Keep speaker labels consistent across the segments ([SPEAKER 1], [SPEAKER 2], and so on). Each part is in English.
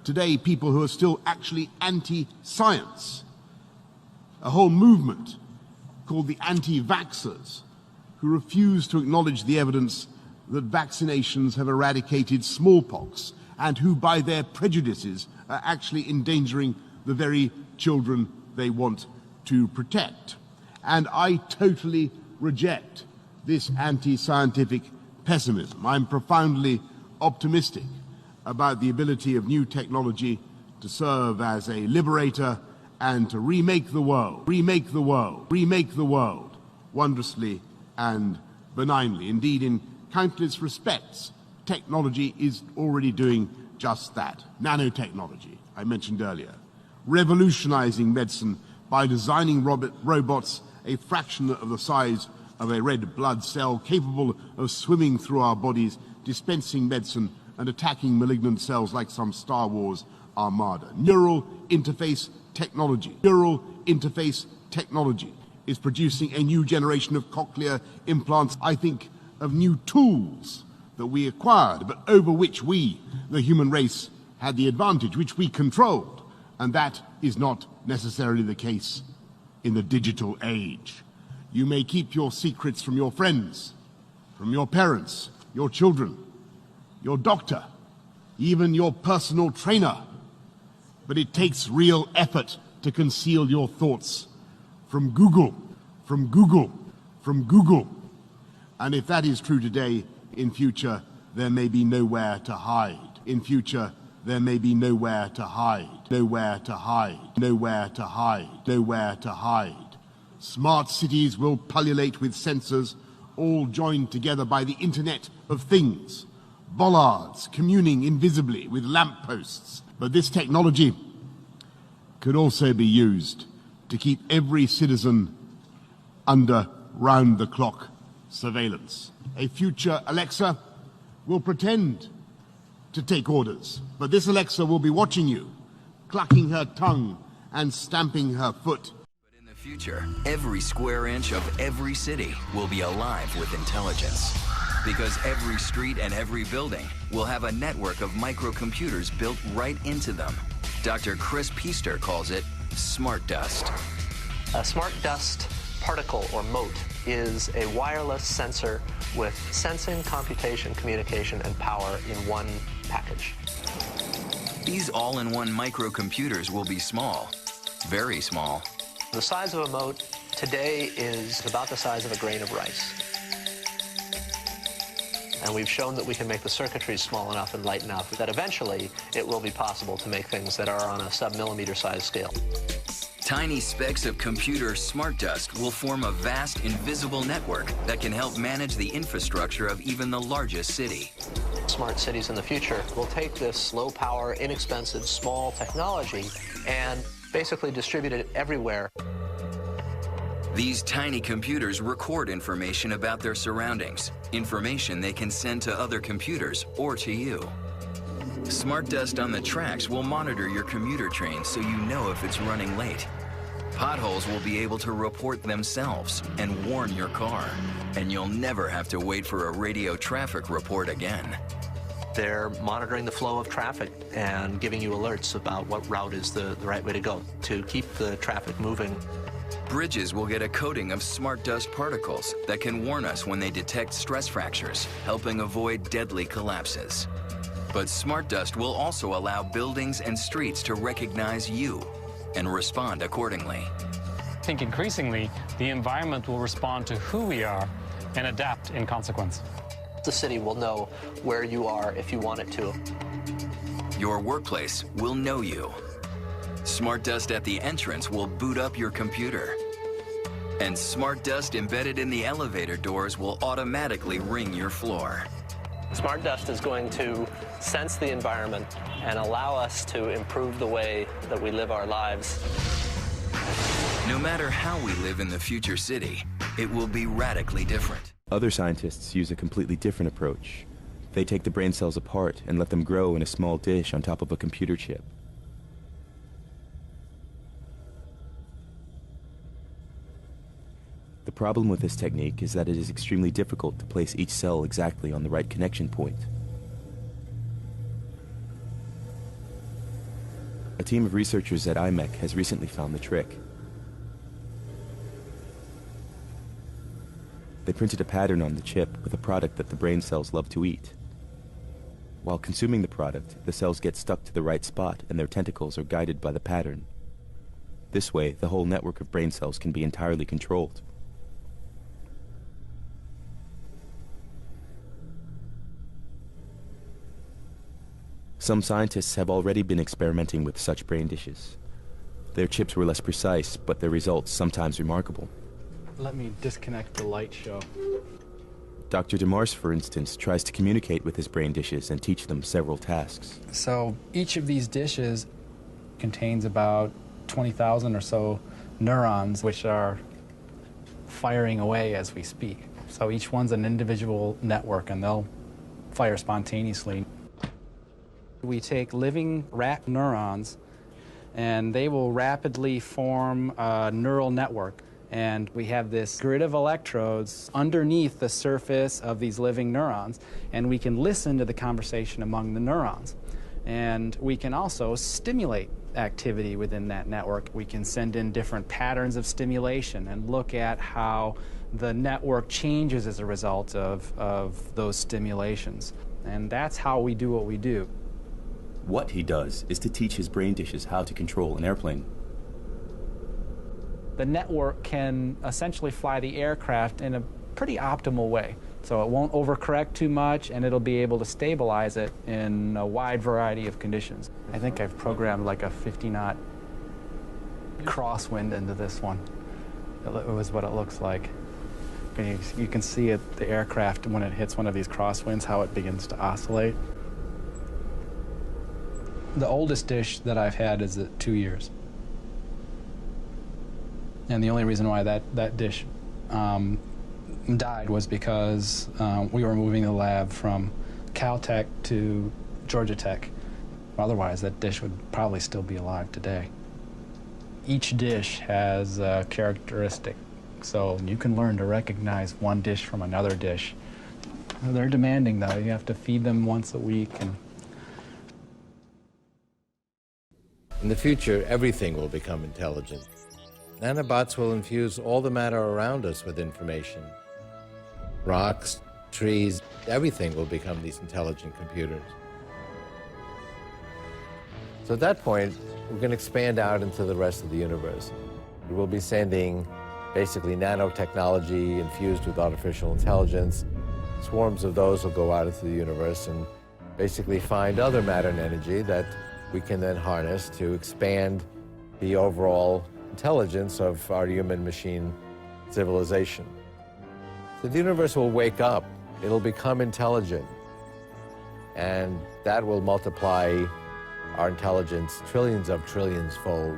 [SPEAKER 1] Today, people who are still actually anti-science, a whole movement called the anti-vaxxers, who refuse to acknowledge the evidence that vaccinations have eradicated smallpox, and who, by their prejudices, are actually endangering the very children they want to protect. And I totally reject this anti-scientific pessimism. I'm profoundly optimistic about the ability of new technology to serve as a liberator and to remake the world wondrously and benignly. Indeed, in countless respects, technology is already doing just that. Nanotechnology, I mentioned earlier, revolutionizing medicine by designing robots a fraction of the size of a red blood cell, capable of swimming through our bodies, dispensing medicine and attacking malignant cells like some Star Wars armada. Neural interface technology is producing a new generation of cochlear implants. I think of new tools that we acquired, but over which we, the human race, had the advantage, which we controlled. And that is not necessarily the case in the digital age. You may keep your secrets from your friends, from your parents, your children, your doctor, even your personal trainer. But it takes real effort to conceal your thoughts from Google. And if that is true today, in future, there may be nowhere to hide. Smart cities will pullulate with sensors, all joined together by the Internet of Things. Bollards communing invisibly with lampposts. But this technology could also be used to keep every citizen under round-the-clock surveillance. A future Alexa will pretend to take orders, but this Alexa will be watching you, clucking her tongue and stamping her foot.
[SPEAKER 2] But in the future, every square inch of every city will be alive with intelligence. Because every street and every building will have a network of microcomputers built right into them. Dr. Chris Piester calls it smart dust.
[SPEAKER 3] A smart dust particle, or mote, is a wireless sensor with sensing, computation, communication, and power in one package.
[SPEAKER 2] These all-in-one microcomputers will be small, very small.
[SPEAKER 3] The size of a mote today is about the size of a grain of rice. And we've shown that we can make the circuitry small enough and light enough that eventually it will be possible to make things that are on a sub-millimeter size scale.
[SPEAKER 2] Tiny specks of computer smart dust will form a vast invisible network that can help manage the infrastructure of even the largest city.
[SPEAKER 3] Smart cities in the future will take this low-power, inexpensive, small technology and basically distribute it everywhere.
[SPEAKER 2] These tiny computers record information about their surroundings, information they can send to other computers or to you. Smart dust on the tracks will monitor your commuter train so you know if it's running late. Potholes will be able to report themselves and warn your car, and you'll never have to wait for a radio traffic report again.
[SPEAKER 3] They're monitoring the flow of traffic and giving you alerts about what route is the right way to go to keep the traffic moving.
[SPEAKER 2] Bridges will get a coating of smart dust particles that can warn us when they detect stress fractures, helping avoid deadly collapses. But smart dust will also allow buildings and streets to recognize you and respond accordingly.
[SPEAKER 4] I think increasingly, the environment will respond to who we are and adapt in consequence.
[SPEAKER 3] The city will know where you are if you want it to.
[SPEAKER 2] Your workplace will know you. Smart dust at the entrance will boot up your computer. And smart dust embedded in the elevator doors will automatically ring your floor.
[SPEAKER 3] Smart dust is going to sense the environment and allow us to improve the way that we live our lives.
[SPEAKER 2] No matter how we live in the future city, it will be radically different.
[SPEAKER 5] Other scientists use a completely different approach. They take the brain cells apart and let them grow in a small dish on top of a computer chip. The problem with this technique is that it is extremely difficult to place each cell exactly on the right connection point. A team of researchers at IMEC has recently found the trick. They printed a pattern on the chip with a product that the brain cells love to eat. While consuming the product, the cells get stuck to the right spot and their tentacles are guided by the pattern. This way, the whole network of brain cells can be entirely controlled. Some scientists have already been experimenting with such brain dishes. Their chips were less precise, but their results sometimes remarkable.
[SPEAKER 6] Let me disconnect the light show.
[SPEAKER 5] Dr. DeMars, for instance, tries to communicate with his brain dishes and teach them several tasks.
[SPEAKER 6] So each of these dishes contains about 20,000 or so neurons, which are firing away as we speak. So each one's an individual network, and they'll fire spontaneously. We take living rat neurons, and they will rapidly form a neural network. And we have this grid of electrodes underneath the surface of these living neurons, and we can listen to the conversation among the neurons. And we can also stimulate activity within that network. We can send in different patterns of stimulation and look at how the network changes as a result of those stimulations. And that's how we do what we do.
[SPEAKER 5] What he does is to teach his brain dishes how to control an airplane.
[SPEAKER 6] The network can essentially fly the aircraft in a pretty optimal way. So it won't overcorrect too much, and it'll be able to stabilize it in a wide variety of conditions. I think I've programmed like a 50-knot crosswind into this one. It was what it looks like. You can see it, the aircraft, when it hits one of these crosswinds, how it begins to oscillate. The oldest dish that I've had is at 2 years. And the only reason why that dish died was because we were moving the lab from Caltech to Georgia Tech. Otherwise, that dish would probably still be alive today. Each dish has a characteristic, so you can learn to recognize one dish from another dish. They're demanding, though. You have to feed them once a week.
[SPEAKER 7] In the future, everything will become intelligent. Nanobots will infuse all the matter around us with information. Rocks, trees, everything will become these intelligent computers. So at that point, we're going to expand out into the rest of the universe. We will be sending basically nanotechnology infused with artificial intelligence. Swarms of those will go out into the universe and basically find other matter and energy that we can then harness to expand the overall intelligence of our human-machine civilization. So the universe will wake up, it'll become intelligent, and that will multiply our intelligence trillions of trillions fold.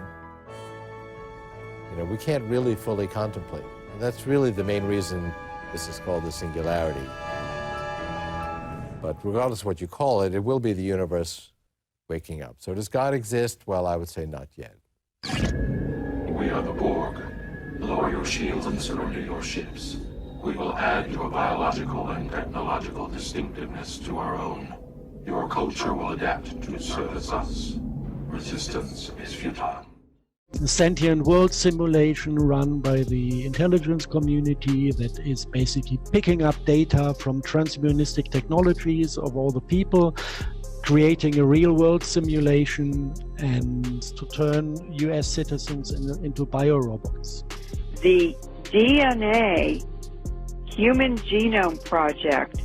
[SPEAKER 7] You know, we can't really fully contemplate. And that's really the main reason this is called the singularity. But regardless of what you call it, it will be the universe waking up. So does God exist? Well, I would say not yet.
[SPEAKER 8] We are the Borg. Lower your shields and surrender your ships. We will add your biological and technological distinctiveness to our own. Your culture will adapt to service us. Resistance is futile.
[SPEAKER 9] A sentient world simulation run by the intelligence community that is basically picking up data from transhumanistic technologies of all the people, creating a real world simulation, and to turn US citizens into biorobots.
[SPEAKER 10] The DNA Human Genome Project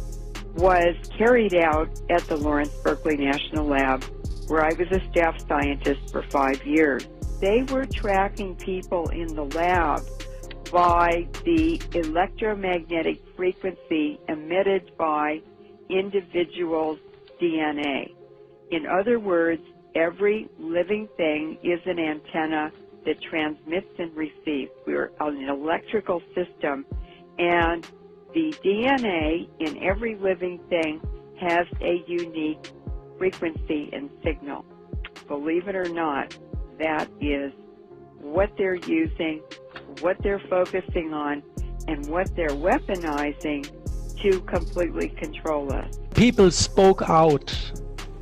[SPEAKER 10] was carried out at the Lawrence Berkeley National Lab, where I was a staff scientist for 5 years. They were tracking people in the lab by the electromagnetic frequency emitted by individuals' DNA. In other words, every living thing is an antenna that transmits and receives. We're an electrical system, and the DNA in every living thing has a unique frequency and signal. Believe it or not, that is what they're using, what they're focusing on, and what they're weaponizing to completely control us.
[SPEAKER 9] People spoke out.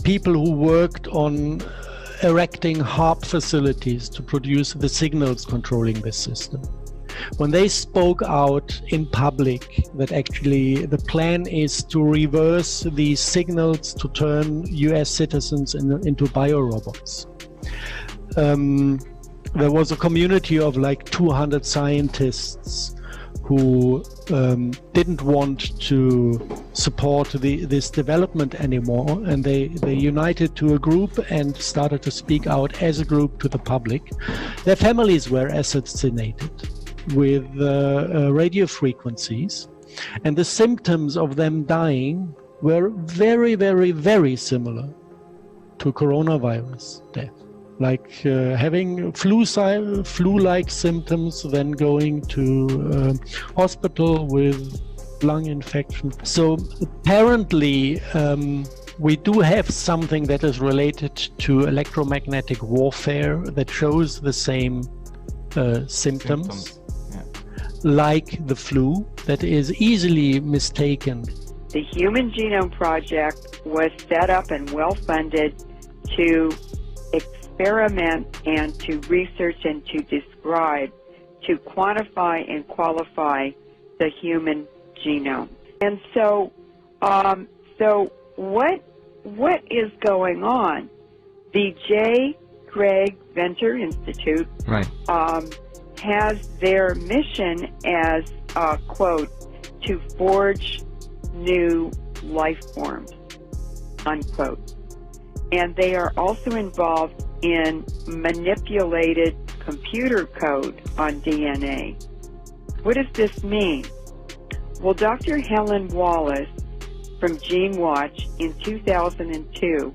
[SPEAKER 9] People who worked on erecting HARP facilities to produce the signals controlling this system. When they spoke out in public that actually the plan is to reverse these signals to turn US citizens into biorobots. There was a community of like 200 scientists who didn't want to support this development anymore, and they united to a group and started to speak out as a group to the public. Their families were assassinated with radio frequencies, and the symptoms of them dying were very, very, very similar to coronavirus death. Like having flu-like symptoms, then going to hospital with lung infection. So apparently we do have something that is related to electromagnetic warfare that shows the same symptoms. Yeah. Like the flu, that is easily mistaken.
[SPEAKER 10] The Human Genome Project was set up and well-funded to experiment and to research and to describe, to quantify and qualify the human genome. And so, what is going on? The J. Craig Venter Institute has their mission as, quote, to forge new life forms, unquote. And they are also involved in manipulated computer code on DNA. What does this mean? Well, Dr. Helen Wallace from GeneWatch in 2002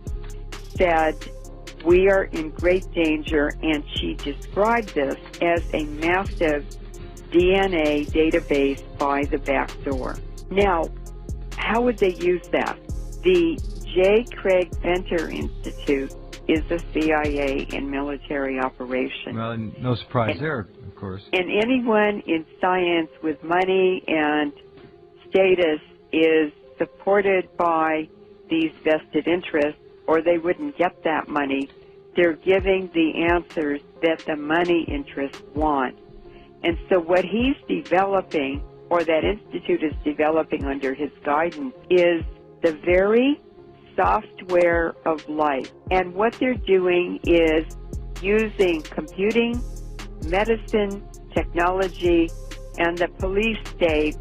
[SPEAKER 10] said, we are in great danger, and she described this as a massive DNA database by the back door. Now, how would they use that? The J. Craig Venter Institute is a CIA and military operation.
[SPEAKER 11] Well, no surprise there, of course.
[SPEAKER 10] And anyone in science with money and status is supported by these vested interests, or they wouldn't get that money. They're giving the answers that the money interests want. And so what he's developing, or that institute is developing under his guidance, is the very software of life. And what they're doing is using computing, medicine, technology, and the police state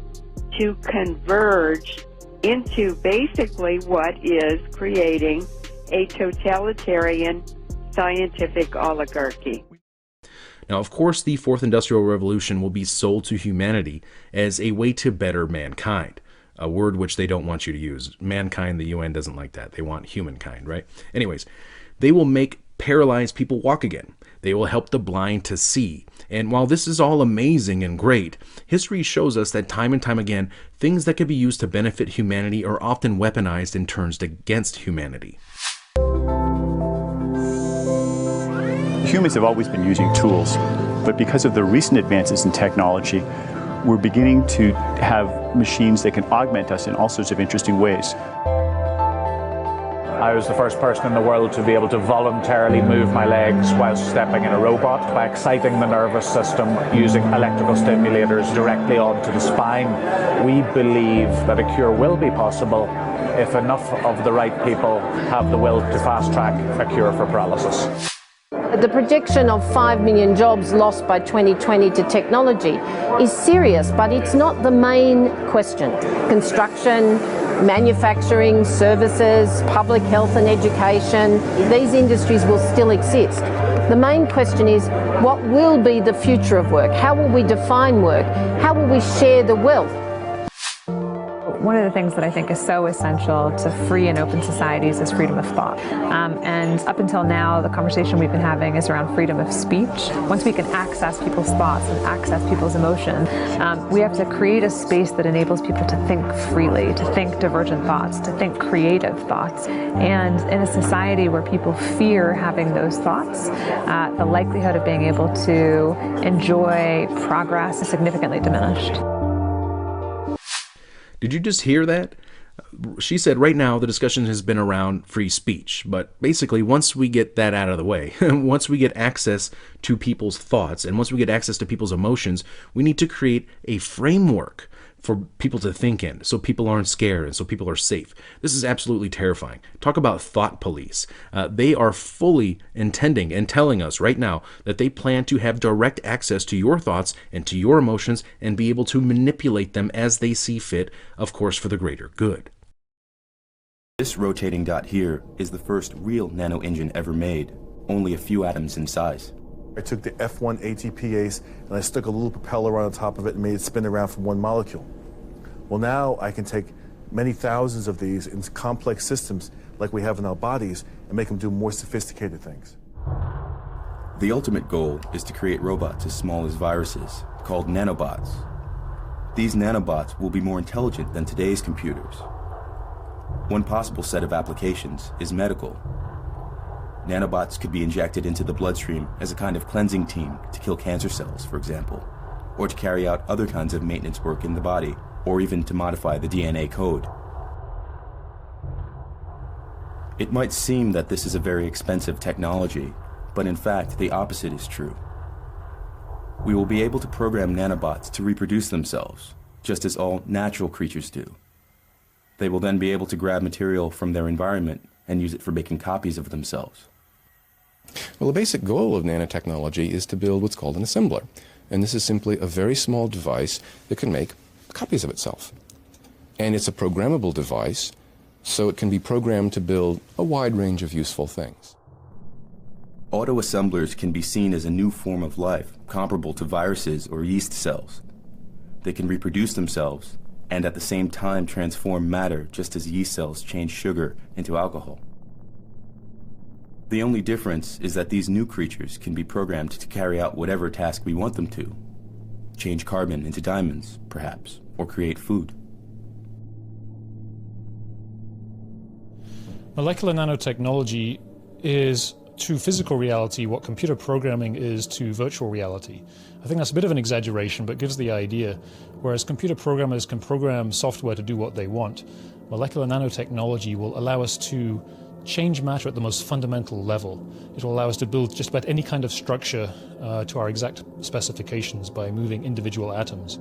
[SPEAKER 10] to converge into basically what is creating a totalitarian scientific oligarchy.
[SPEAKER 12] Now, of course, the Fourth Industrial Revolution will be sold to humanity as a way to better mankind. A word which they don't want you to use. Mankind, the UN doesn't like that. They want humankind, right? Anyways, they will make paralyzed people walk again. They will help the blind to see. And while this is all amazing and great, history shows us that time and time again, things that could be used to benefit humanity are often weaponized and turned against humanity.
[SPEAKER 13] Humans have always been using tools, but because of the recent advances in technology, we're beginning to have machines that can augment us in all sorts of interesting ways.
[SPEAKER 14] I was the first person in the world to be able to voluntarily move my legs while stepping in a robot by exciting the nervous system using electrical stimulators directly onto the spine. We believe that a cure will be possible if enough of the right people have the will to fast-track a cure for paralysis.
[SPEAKER 15] The projection of 5 million jobs lost by 2020 to technology is serious, but it's not the main question. Construction, manufacturing, services, public health and education, these industries will still exist. The main question is, what will be the future of work? How will we define work? How will we share the wealth?
[SPEAKER 16] One of the things that I think is so essential to free and open societies is freedom of thought. And up until now, the conversation we've been having is around freedom of speech. Once we can access people's thoughts and access people's emotions, we have to create a space that enables people to think freely, to think divergent thoughts, to think creative thoughts. And in a society where people fear having those thoughts, the likelihood of being able to enjoy progress is significantly diminished.
[SPEAKER 12] Did you just hear that? She said right now the discussion has been around free speech, but basically once we get that out of the way, once we get access to people's thoughts and once we get access to people's emotions, we need to create a framework for people to think in, so people aren't scared and so people are safe. This is absolutely terrifying. Talk about thought police. They are fully intending and telling us right now that they plan to have direct access to your thoughts and to your emotions and be able to manipulate them as they see fit, of course, for the greater good.
[SPEAKER 5] This rotating dot here is the first real nano engine ever made, only a few atoms in size.
[SPEAKER 17] I took the F1 ATPase and I stuck a little propeller on the top of it and made it spin around from one molecule. Well, now I can take many thousands of these in complex systems like we have in our bodies and make them do more sophisticated things.
[SPEAKER 5] The ultimate goal is to create robots as small as viruses, called nanobots. These nanobots will be more intelligent than today's computers. One possible set of applications is medical. Nanobots could be injected into the bloodstream as a kind of cleansing team to kill cancer cells, for example, or to carry out other kinds of maintenance work in the body, or even to modify the DNA code. It might seem that this is a very expensive technology, but in fact, the opposite is true. We will be able to program nanobots to reproduce themselves, just as all natural creatures do. They will then be able to grab material from their environment and use it for making copies of themselves.
[SPEAKER 18] Well, the basic goal of nanotechnology is to build what's called an assembler. And this is simply a very small device that can make copies of itself. And it's a programmable device, so it can be programmed to build a wide range of useful things.
[SPEAKER 5] Auto-assemblers can be seen as a new form of life, comparable to viruses or yeast cells. They can reproduce themselves and at the same time transform matter just as yeast cells change sugar into alcohol. The only difference is that these new creatures can be programmed to carry out whatever task we want them to. Change carbon into diamonds, perhaps, or create food.
[SPEAKER 19] Molecular nanotechnology is to physical reality what computer programming is to virtual reality. I think that's a bit of an exaggeration, but gives the idea. Whereas computer programmers can program software to do what they want, molecular nanotechnology will allow us to change matter at the most fundamental level. It will allow us to build just about any kind of structure to our exact specifications by moving individual atoms.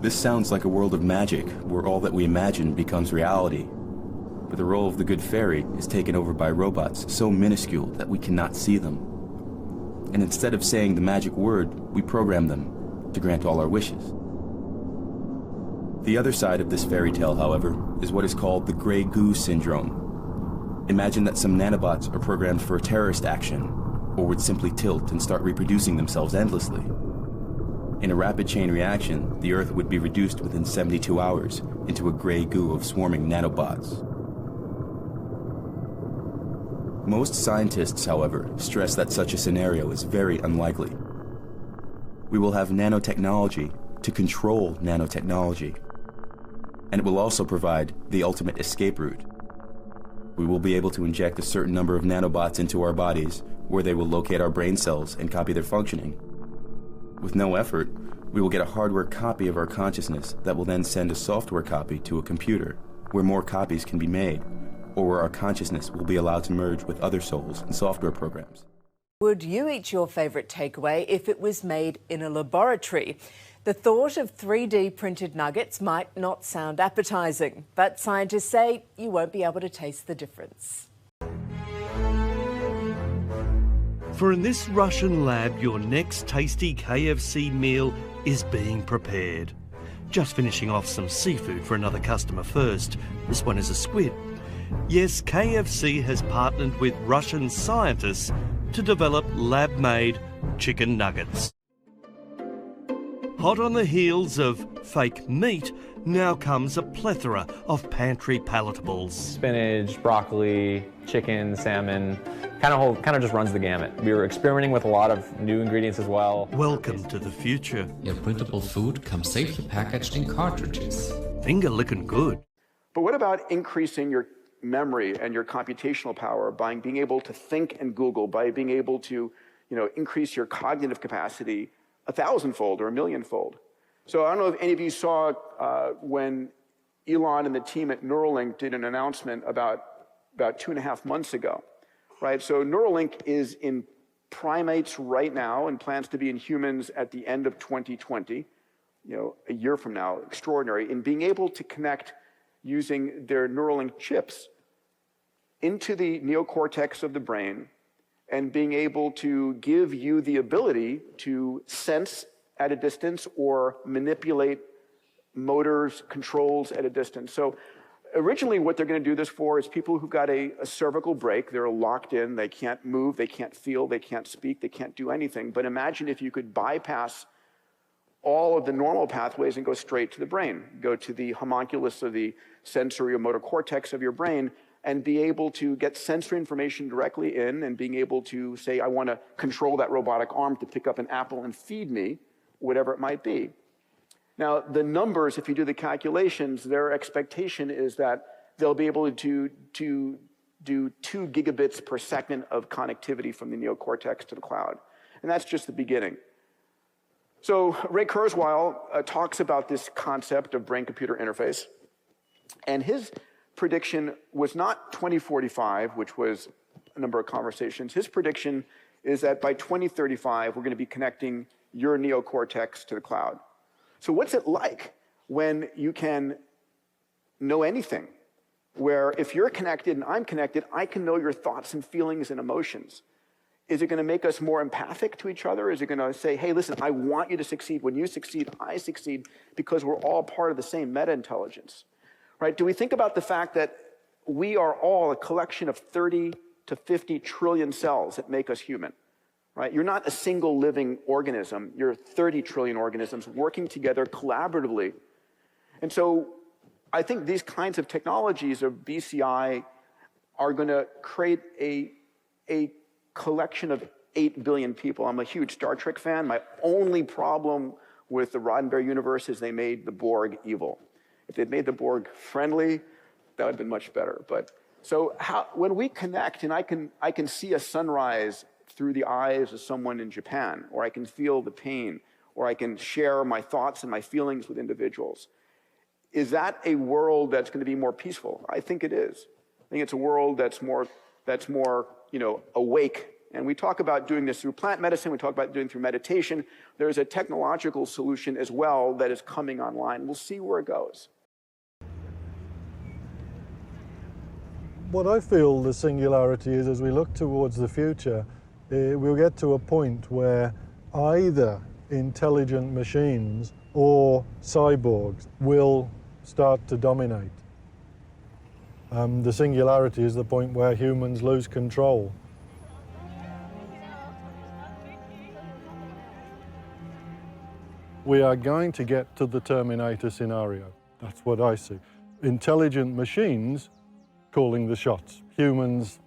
[SPEAKER 5] This sounds like a world of magic where all that we imagine becomes reality. But the role of the good fairy is taken over by robots so minuscule that we cannot see them. And instead of saying the magic word, we program them to grant all our wishes. The other side of this fairy tale, however, is what is called the gray goo syndrome. Imagine that some nanobots are programmed for a terrorist action, or would simply tilt and start reproducing themselves endlessly. In a rapid chain reaction, the Earth would be reduced within 72 hours into a gray goo of swarming nanobots. Most scientists, however, stress that such a scenario is very unlikely. We will have nanotechnology to control nanotechnology, and it will also provide the ultimate escape route. We will be able to inject a certain number of nanobots into our bodies, where they will locate our brain cells and copy their functioning. With no effort, we will get a hardware copy of our consciousness that will then send a software copy to a computer, where more copies can be made, or where our consciousness will be allowed to merge with other souls and software programs.
[SPEAKER 20] Would you eat your favourite takeaway if it was made in a laboratory? The thought of 3D printed nuggets might not sound appetising, but scientists say you won't be able to taste the difference.
[SPEAKER 21] For in this Russian lab, your next tasty KFC meal is being prepared. Just finishing off some seafood for another customer first. This one is a squid. Yes, KFC has partnered with Russian scientists to develop lab-made chicken nuggets. Hot on the heels of fake meat, now comes a plethora of pantry palatables.
[SPEAKER 22] Spinach, broccoli, chicken, salmon, kind of just runs the gamut. We were experimenting with a lot of new ingredients as well.
[SPEAKER 21] Welcome to the future.
[SPEAKER 23] Your printable food comes safely packaged in cartridges.
[SPEAKER 21] Finger licking good.
[SPEAKER 24] But what about increasing your memory and your computational power by being able to think and Google, by being able to, increase your cognitive capacity 1,000-fold or 1,000,000-fold? So I don't know if any of you saw when Elon and the team at Neuralink did an announcement about 2.5 months ago, right? So Neuralink is in primates right now and plans to be in humans at the end of 2020, a year from now. Extraordinary in being able to connect using their Neuralink chips into the neocortex of the brain and being able to give you the ability to sense at a distance or manipulate motors, controls at a distance. So originally what they're going to do this for is people who've got a cervical break. They're locked in, they can't move, they can't feel, they can't speak, they can't do anything. But imagine if you could bypass all of the normal pathways and go straight to the brain, go to the homunculus of the sensory or motor cortex of your brain, and be able to get sensory information directly in and being able to say, I want to control that robotic arm to pick up an apple and feed me, whatever it might be. Now, the numbers, if you do the calculations, their expectation is that they'll be able to do 2 gigabits per second of connectivity from the neocortex to the cloud. And that's just the beginning. So Ray Kurzweil talks about this concept of brain-computer interface. And his prediction was not 2045, which was a number of conversations. His prediction is that by 2035, we're going to be connecting your neocortex to the cloud. So what's it like when you can know anything? Where if you're connected and I'm connected, I can know your thoughts and feelings and emotions. Is it going to make us more empathic to each other? Is it going to say, hey, listen, I want you to succeed. When you succeed, I succeed, because we're all part of the same meta-intelligence, right? Do we think about the fact that we are all a collection of 30 to 50 trillion cells that make us human, right? You're not a single living organism. You're 30 trillion organisms working together collaboratively. And so I think these kinds of technologies of BCI are going to create a collection of 8 billion people. I'm a huge Star Trek fan. My only problem with the Roddenberry universe is they made the Borg evil. If they'd made the Borg friendly, that would have been much better. But so when we connect, and I can see a sunrise through the eyes of someone in Japan, or I can feel the pain, or I can share my thoughts and my feelings with individuals. Is that a world that's going to be more peaceful? I think it is. I think it's a world that's more awake. And we talk about doing this through plant medicine. We talk about doing it through meditation. There's a technological solution as well that is coming online. We'll see where it goes.
[SPEAKER 25] What I feel the singularity is, as we look towards the future, we'll get to a point where either intelligent machines or cyborgs will start to dominate. The singularity is the point where humans lose control. We are going to get to the Terminator scenario. That's what I see. Intelligent machines calling the shots. Humans,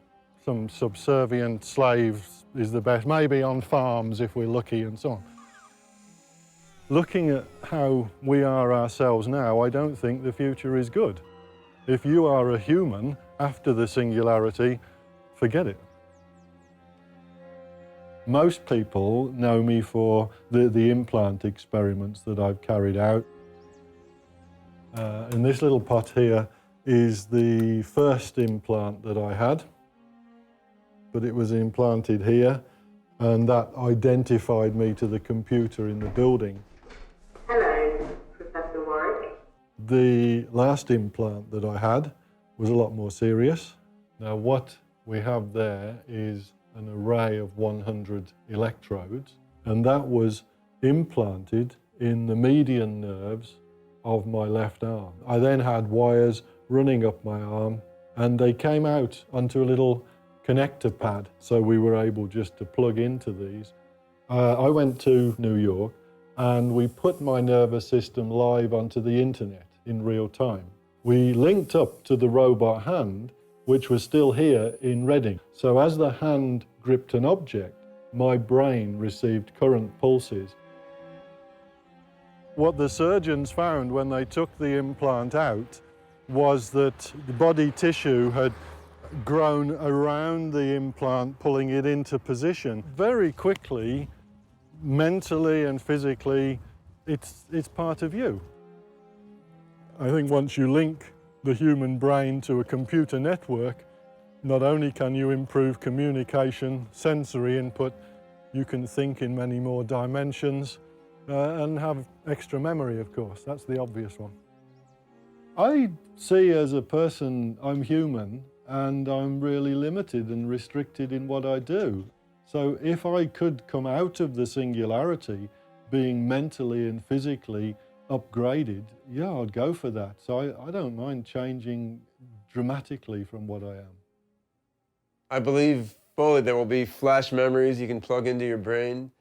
[SPEAKER 25] some subservient slaves is the best, maybe on farms if we're lucky and so on. Looking at how we are ourselves now, I don't think the future is good. If you are a human After the singularity, forget it. Most people know me for the implant experiments that I've carried out. And this little pot here is the first implant that I had, but it was implanted here, and that identified me to the computer in the building.
[SPEAKER 1] Hello, Professor Warwick.
[SPEAKER 25] The last implant that I had was a lot more serious. Now what we have there is an array of 100 electrodes, and that was implanted in the median nerves of my left arm. I then had wires running up my arm, and they came out onto a little connector pad, so we were able just to plug into these. I went to New York, and we put my nervous system live onto the internet in real time. We linked up to the robot hand, which was still here in Reading. So as the hand gripped an object, my brain received current pulses. What the surgeons found when they took the implant out was that the body tissue had grown around the implant, pulling it into position. Very quickly, mentally and physically, it's part of you. I think once you link the human brain to a computer network, not only can you improve communication, sensory input, you can think in many more dimensions and have extra memory, of course. That's the obvious one. I see as a person, I'm human, and I'm really limited and restricted in what I do. So if I could come out of the singularity being mentally and physically upgraded, yeah, I'd go for that. So I don't mind changing dramatically from what I am.
[SPEAKER 2] I believe fully there will be flash memories you can plug into your brain.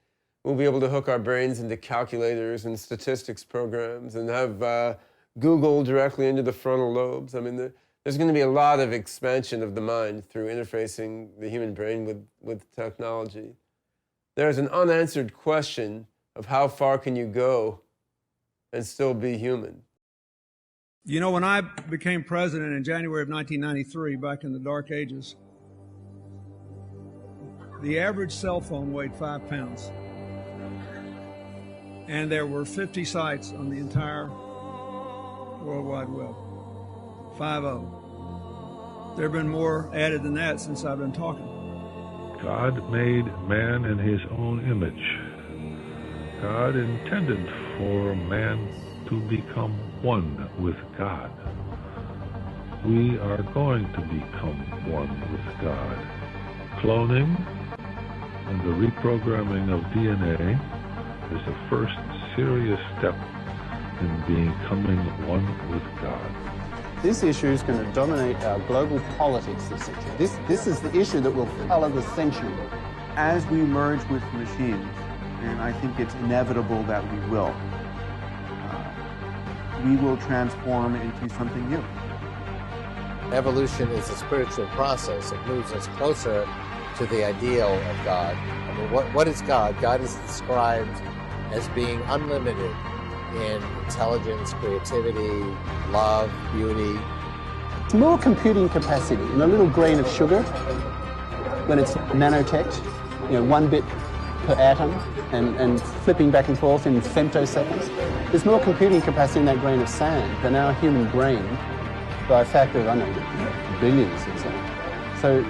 [SPEAKER 2] We'll be able to hook our brains into calculators and statistics programs and have Google directly into the frontal lobes. I mean, there's going to be a lot of expansion of the mind through interfacing the human brain with technology. There's an unanswered question of how far can you go and still be human.
[SPEAKER 3] You know, when I became president in January of 1993, back in the dark ages, the average cell phone weighed 5 pounds. And there were 50 sites on the entire World Wide Web. 5-0. There have been more added than that since I've been talking.
[SPEAKER 4] God made man in his own image. God intended for man to become one with God. We are going to become one with God. Cloning and the reprogramming of DNA is the first serious step in becoming one with God.
[SPEAKER 6] This issue is going to dominate our global politics this century. This is the issue that will color the century.
[SPEAKER 26] As we merge with machines, and I think it's inevitable that we will transform into something new.
[SPEAKER 7] Evolution is a spiritual process. It moves us closer to the ideal of God. I mean, what is God? God is described as being unlimited in intelligence, creativity, love, beauty.
[SPEAKER 6] It's more computing capacity in a little grain of sugar when it's nanotech, 1 bit per atom and flipping back and forth in femtoseconds. There's more computing capacity in that grain of sand than our human brain by a factor of, I don't know, billions or so.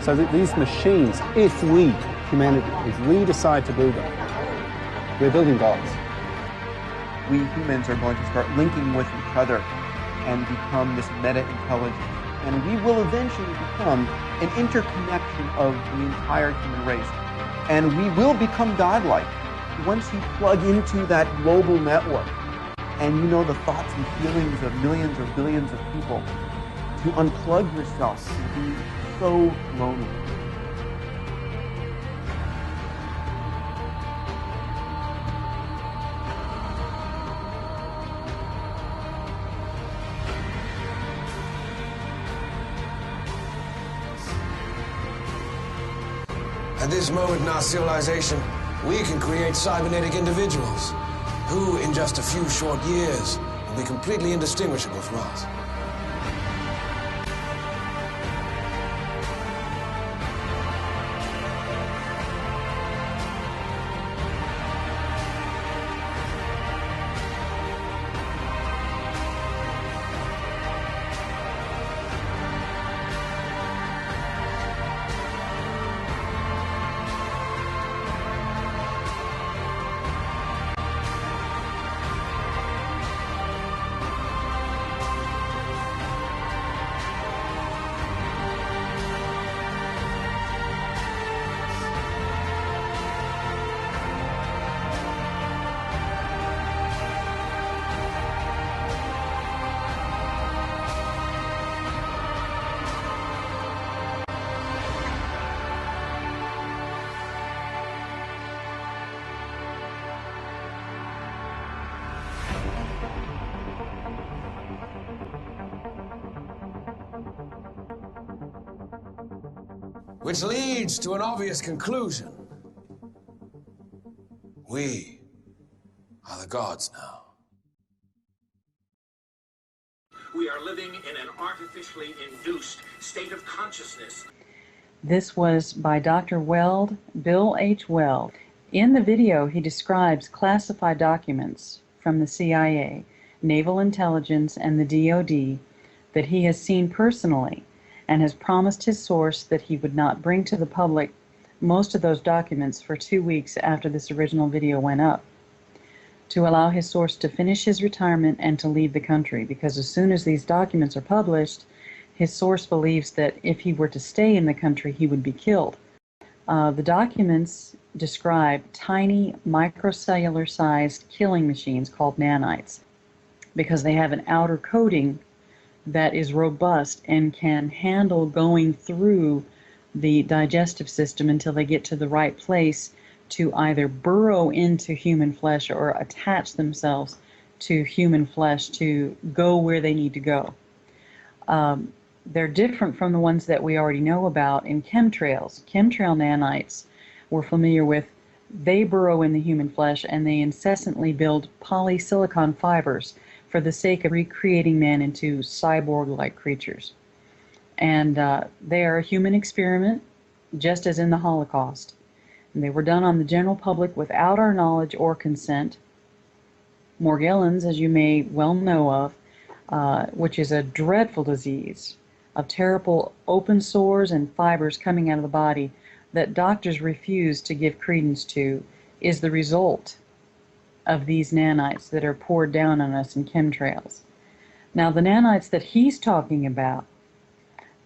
[SPEAKER 6] So these machines, if we, humanity, if we decide to build them, we're building gods.
[SPEAKER 26] We humans are going to start linking with each other and become this meta-intelligence. And we will eventually become an interconnection of the entire human race. And we will become godlike. Once you plug into that global network and you know the thoughts and feelings of millions or billions of people, to unplug yourself and be so lonely.
[SPEAKER 27] At this moment in our civilization, we can create cybernetic individuals who, in just a few short years, will be completely indistinguishable from us. Which leads to an obvious conclusion. We are the gods now.
[SPEAKER 8] We are living in an artificially induced state of consciousness.
[SPEAKER 9] This was by Dr. Weld, Bill H. Weld. In the video, he describes classified documents from the CIA, Naval Intelligence, and the DoD that he has seen personally, and has promised his source that he would not bring to the public most of those documents for 2 weeks after this original video went up, to allow his source to finish his retirement and to leave the country, because as soon as these documents are published, his source believes that if he were to stay in the country, he would be killed. The documents describe tiny microcellular-sized killing machines called nanites, because they have an outer coating that is robust and can handle going through the digestive system until they get to the right place to either burrow into human flesh or attach themselves to human flesh to go where they need to go. They're different from the ones that we already know about in chemtrails. Chemtrail nanites we're familiar with. They burrow in the human flesh and they incessantly build polysilicon fibers for the sake of recreating man into cyborg-like creatures. And they are a human experiment, just as in the Holocaust. And they were done on the general public without our knowledge or consent. Morgellons, as you may well know of, which is a dreadful disease of terrible open sores and fibers coming out of the body that doctors refuse to give credence to, is the result of these nanites that are poured down on us in chemtrails. Now, the nanites that he's talking about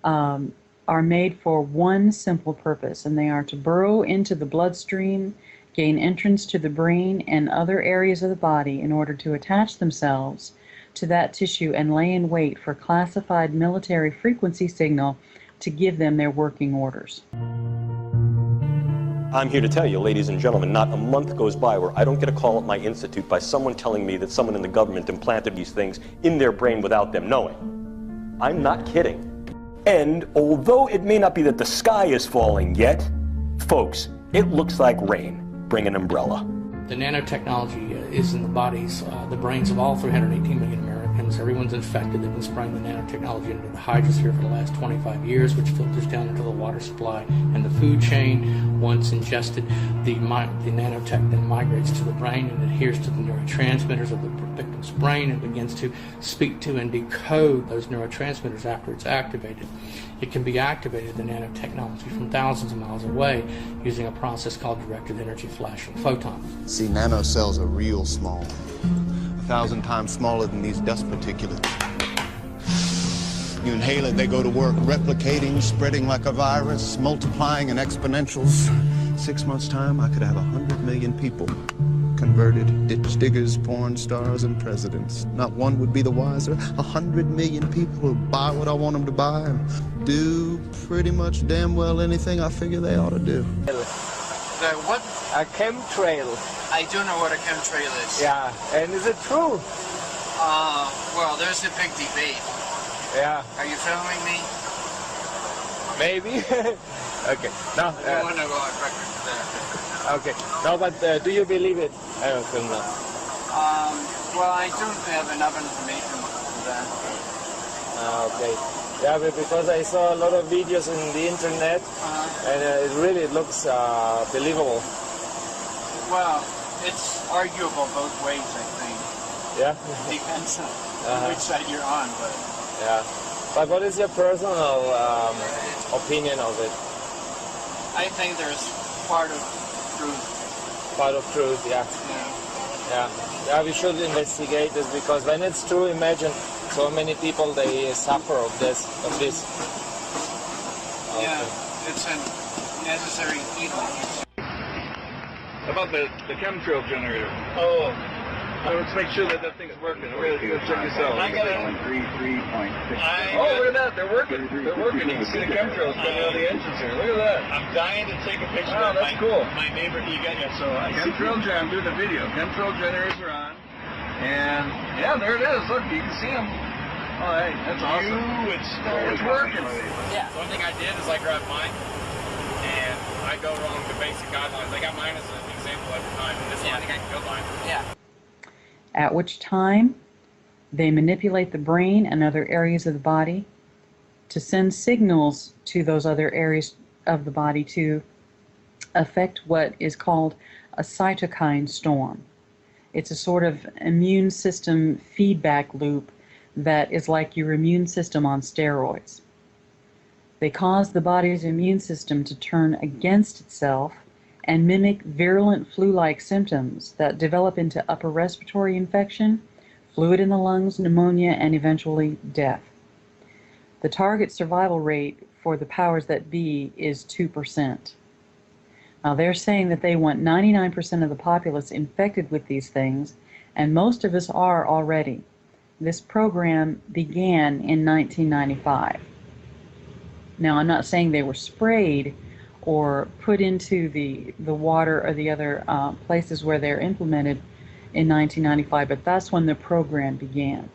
[SPEAKER 9] are made for one simple purpose, and they are to burrow into the bloodstream, gain entrance to the brain and other areas of the body in order to attach themselves to that tissue and lay in wait for classified military frequency signal to give them their working orders.
[SPEAKER 10] I'm here to tell you, ladies and gentlemen, not a month goes by where I don't get a call at my institute by someone telling me that someone in the government implanted these things in their brain without them knowing. I'm not kidding. And although it may not be that the sky is falling yet, folks, it looks like rain. Bring an umbrella.
[SPEAKER 11] The nanotechnology is in the bodies, the brains of all 318 million Americans. Everyone's infected. They've been spraying the nanotechnology into the hydrosphere for the last 25 years, which filters down into the water supply and the food chain. Once ingested, the nanotech then migrates to the brain and adheres to the neurotransmitters of the victim's brain and begins to speak to and decode those neurotransmitters after it's activated. It can be activated, the nanotechnology, from thousands of miles away using a process called directed energy flash and photon.
[SPEAKER 13] See, nanocells are real small, 1,000 times smaller than these dust particulates. You inhale it, they go to work replicating, spreading like a virus, multiplying in exponentials. 6 months' time, I could have 100 million people converted, ditch diggers, porn stars, and presidents. Not one would be the wiser. 100 million people will buy what I want them to buy and do pretty much damn well anything I figure they ought to do.
[SPEAKER 14] What?
[SPEAKER 15] A chemtrail.
[SPEAKER 14] I do know what a chemtrail is.
[SPEAKER 15] Yeah, and is it true?
[SPEAKER 14] Well, there's a big debate.
[SPEAKER 15] Yeah.
[SPEAKER 14] Are you filming me?
[SPEAKER 15] Maybe. Okay. No.
[SPEAKER 14] I don't want to go on record for that.
[SPEAKER 15] Okay. No, but do you believe it? I don't film that.
[SPEAKER 14] Well, I don't have enough information for that.
[SPEAKER 15] Okay. Yeah, but because I saw a lot of videos on the internet, and it really looks believable.
[SPEAKER 14] Well, it's arguable both ways, I think.
[SPEAKER 15] Yeah?
[SPEAKER 14] Depends on which side you're on, but...
[SPEAKER 15] Yeah. But what is your personal opinion of it?
[SPEAKER 14] I think there's part of truth.
[SPEAKER 15] Part of truth, yeah. Yeah. Yeah, we should investigate this, because when it's true, imagine so many people, they suffer of this. Okay.
[SPEAKER 14] Yeah, it's a necessary evil.
[SPEAKER 28] About the chemtrail generator. Oh. So let's make sure that thing's working. We're going to check yourself.
[SPEAKER 14] I got it.
[SPEAKER 28] 133.6. Oh, look at that. They're working. They're working. You can see the chemtrails coming out of the engines here. Look at that.
[SPEAKER 14] I'm dying to take a picture
[SPEAKER 28] of that's cool.
[SPEAKER 14] My neighbor. You got it. So
[SPEAKER 28] chemtrail generator. I'm doing the video. Chemtrail generators are on. And yeah, there it is. Look, you can see them. All right, that's awesome.
[SPEAKER 14] It's
[SPEAKER 28] working.
[SPEAKER 14] Yeah. One thing I did is I grabbed mine.
[SPEAKER 28] I go wrong to basic guidelines. I got mine as an example every time, and this one I think I can go by. Yeah.
[SPEAKER 9] At which time they manipulate the brain and other areas of the body to send signals to those other areas of the body to affect what is called a cytokine storm. It's a sort of immune system feedback loop that is like your immune system on steroids. They cause the body's immune system to turn against itself and mimic virulent flu-like symptoms that develop into upper respiratory infection, fluid in the lungs, pneumonia, and eventually death. The target survival rate for the powers that be is 2%. Now they're saying that they want 99% of the populace infected with these things, and most of us are already. This program began in 1995. Now I'm not saying they were sprayed or put into the water or the other places where they're implemented in 1995, but that's when the program began.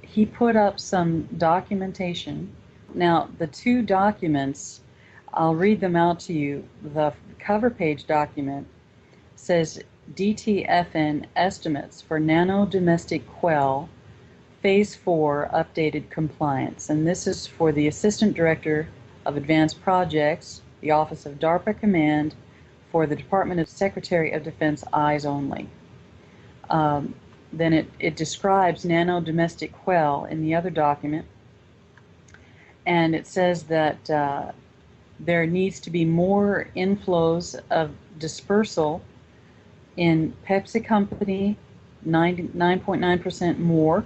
[SPEAKER 9] He put up some documentation. Now, the two documents, I'll read them out to you. The cover page document says DTFN estimates for nano-domestic quell Phase 4 updated compliance. And this is for the Assistant Director of Advanced Projects, the Office of DARPA Command, for the Department of Secretary of Defense, eyes only. Then it describes nano-domestic quell in the other document, and it says that there needs to be more inflows of dispersal in Pepsi Company, 9.9% more,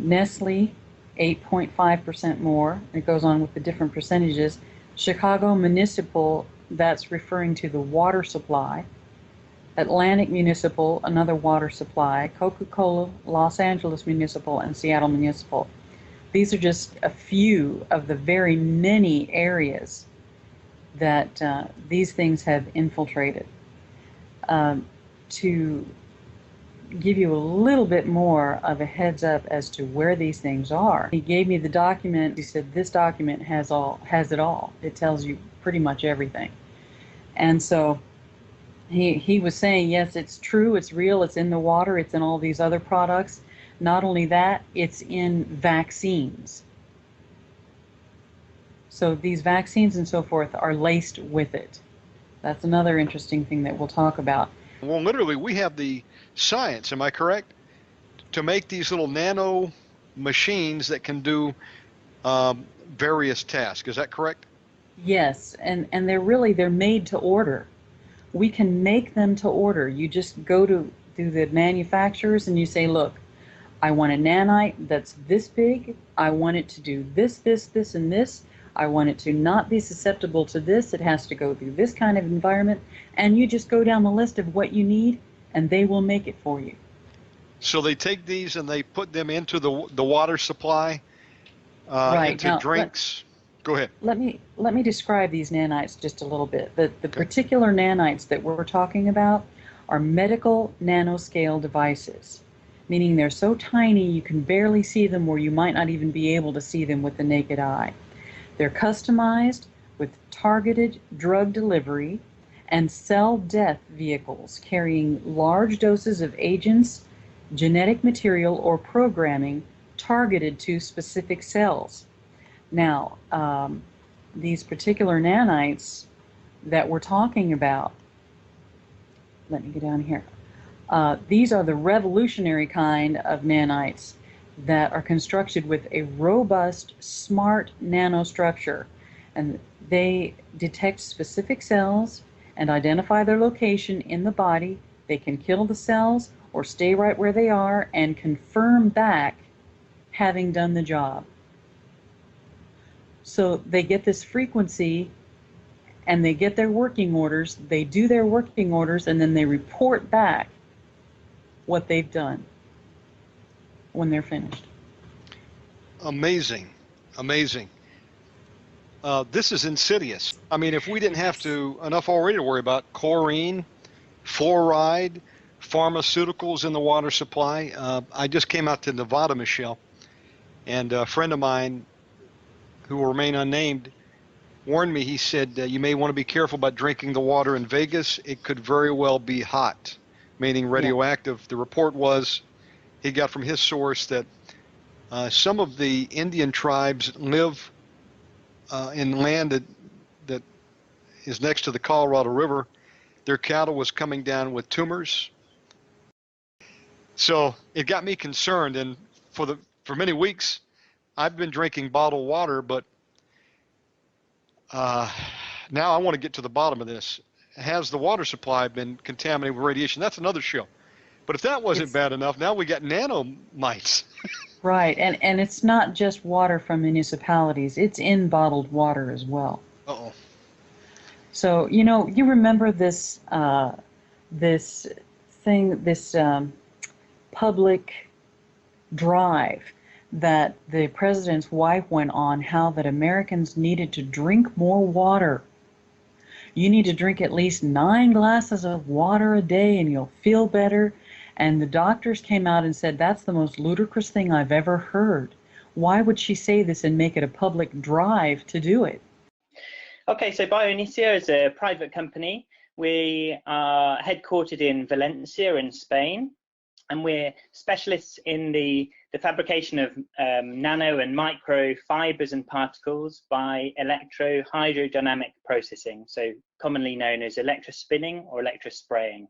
[SPEAKER 9] Nestle, 8.5% more. It goes on with the different percentages. Chicago Municipal, that's referring to the water supply. Atlantic Municipal, another water supply. Coca-Cola, Los Angeles Municipal, and Seattle Municipal. These are just a few of the very many areas that these things have infiltrated. To give you a little bit more of a heads up as to where these things are, he gave me the document. He said, this document has it all. It tells you pretty much everything. And so he was saying, yes, it's true, it's real, it's in the water, it's in all these other products. Not only that, it's in vaccines. So these vaccines and so forth are laced with it. That's another interesting thing that we'll talk about.
[SPEAKER 5] Well, literally, we have the science, am I correct, to make these little nano machines that can do various tasks. Is that correct?
[SPEAKER 9] Yes, and they're made to order. We can make them to order. You just go to the manufacturers and you say, look, I want a nanite that's this big. I want it to do this, this, this, and this. I want it to not be susceptible to this. It has to go through this kind of environment. And you just go down the list of what you need, and they will make it for you.
[SPEAKER 5] So they take these and they put them into the water supply,
[SPEAKER 9] right.
[SPEAKER 5] into
[SPEAKER 9] now,
[SPEAKER 5] drinks. Go ahead.
[SPEAKER 9] Let me describe these nanites just a little bit. The particular nanites that we're talking about are medical nanoscale devices, meaning they're so tiny you can barely see them, or you might not even be able to see them with the naked eye. They're customized with targeted drug delivery and cell death vehicles carrying large doses of agents, genetic material, or programming targeted to specific cells. Now, these particular nanites that we're talking about, let me get down here. These are the revolutionary kind of nanites that are constructed with a robust, smart nanostructure. And they detect specific cells and identify their location in the body. They can kill the cells or stay right where they are and confirm back having done the job. So they get this frequency and they get their working orders. They do their working orders and then they report back what they've done when they're finished.
[SPEAKER 5] Amazing. Amazing. This is insidious. I mean, if we didn't have enough already to worry about chlorine, fluoride, pharmaceuticals in the water supply. I just came out to Nevada, Michelle, and a friend of mine who will remain unnamed warned me. He said, you may want to be careful about drinking the water in Vegas. It could very well be hot, meaning radioactive. The report was, he got from his source that some of the Indian tribes live in land that is next to the Colorado River. Their cattle was coming down with tumors. So it got me concerned, and for many weeks I've been drinking bottled water, but now I want to get to the bottom of this. Has the water supply been contaminated with radiation? That's another show. But if that wasn't bad enough, now we got nanomites.
[SPEAKER 9] Right, and it's not just water from municipalities, it's in bottled water as well.
[SPEAKER 5] Uh-oh.
[SPEAKER 9] So, you know, you remember this, this public drive that the president's wife went on, how that Americans needed to drink more water. You need to drink at least 9 glasses of water a day and you'll feel better. And the doctors came out and said, that's the most ludicrous thing I've ever heard. Why would she say this and make it a public drive to do it?
[SPEAKER 12] Okay, so Bioinicia is a private company. We are headquartered in Valencia in Spain, and we're specialists in the fabrication of nano and micro fibers and particles by electrohydrodynamic processing, so commonly known as electrospinning or electrospraying.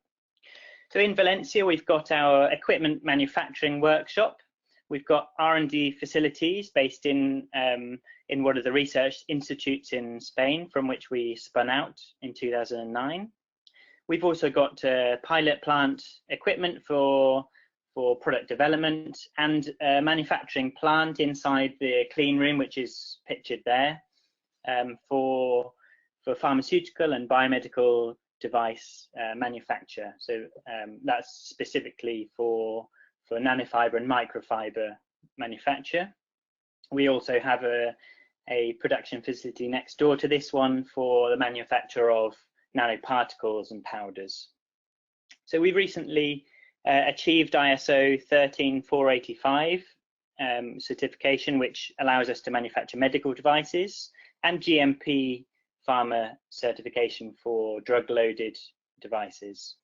[SPEAKER 12] So in Valencia, we've got our equipment manufacturing workshop. We've got R&D facilities based in one of the research institutes in Spain, from which we spun out in 2009. We've also got pilot plant equipment for product development and a manufacturing plant inside the clean room, which is pictured there, for pharmaceutical and biomedical device manufacture. So that's specifically for nanofiber and microfiber manufacture. We also have a production facility next door to this one for the manufacture of nanoparticles and powders. So we recently achieved ISO 13485 certification, which allows us to manufacture medical devices, and GMP pharma certification for drug-loaded devices.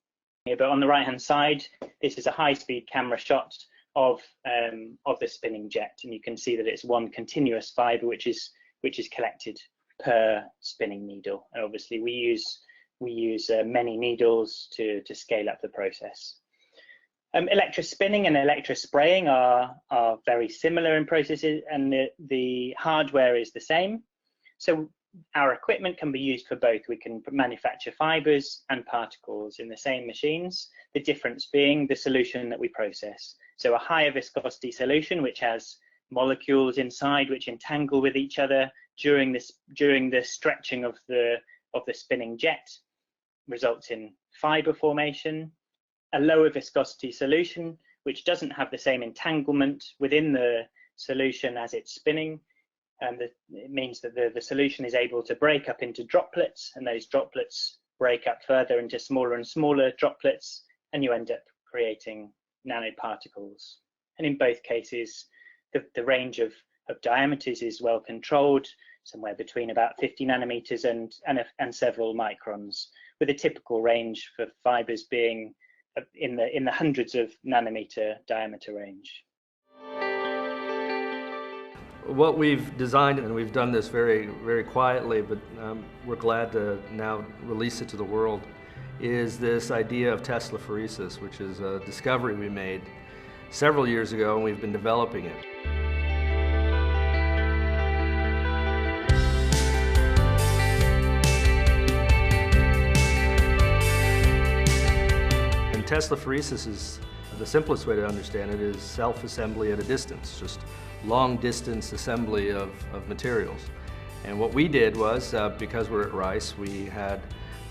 [SPEAKER 12] But on the right-hand side, this is a high-speed camera shot of the spinning jet, and you can see that it's one continuous fiber which is collected per spinning needle. And obviously, we use many needles to scale up the process. Electrospinning and electrospraying are very similar in processes, and the hardware is the same. So our equipment can be used for both. We can manufacture fibers and particles in the same machines, the difference being the solution that we process. So a higher viscosity solution, which has molecules inside which entangle with each other during the stretching of the spinning jet, results in fiber formation. A lower viscosity solution, which doesn't have the same entanglement within the solution as it's spinning, it means that the solution is able to break up into droplets, and those droplets break up further into smaller and smaller droplets, and you end up creating nanoparticles. And in both cases, the range of diameters is well controlled, somewhere between about 50 nanometers and several microns, with a typical range for fibers being in the hundreds of nanometer diameter range.
[SPEAKER 16] What we've designed, and we've done this very, very quietly, but we're glad to now release it to the world, is this idea of Teslaphoresis, which is a discovery we made several years ago, and we've been developing it. And Teslaphoresis is, the simplest way to understand it is self-assembly at a distance, just long distance assembly of materials. And what we did was, because we're at Rice, we had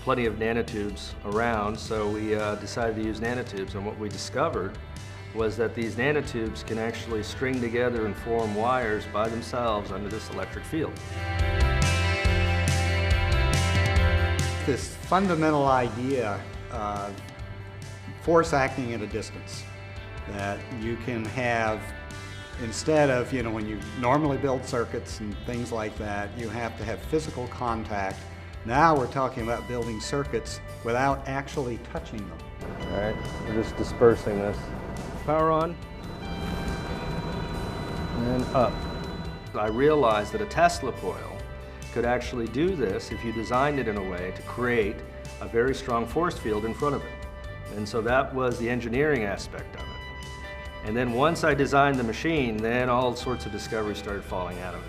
[SPEAKER 16] plenty of nanotubes around, so we decided to use nanotubes. And what we discovered was that these nanotubes can actually string together and form wires by themselves under this electric field.
[SPEAKER 17] This fundamental idea of force acting at a distance, that you can have Instead of, when you normally build circuits and things like that, you have to have physical contact. Now we're talking about building circuits without actually touching them.
[SPEAKER 16] All right, we're just dispersing this. Power on, and up. I realized that a Tesla coil could actually do this if you designed it in a way to create a very strong force field in front of it. And so that was the engineering aspect of it. And then once I designed the machine, then all sorts of discoveries started falling out of it.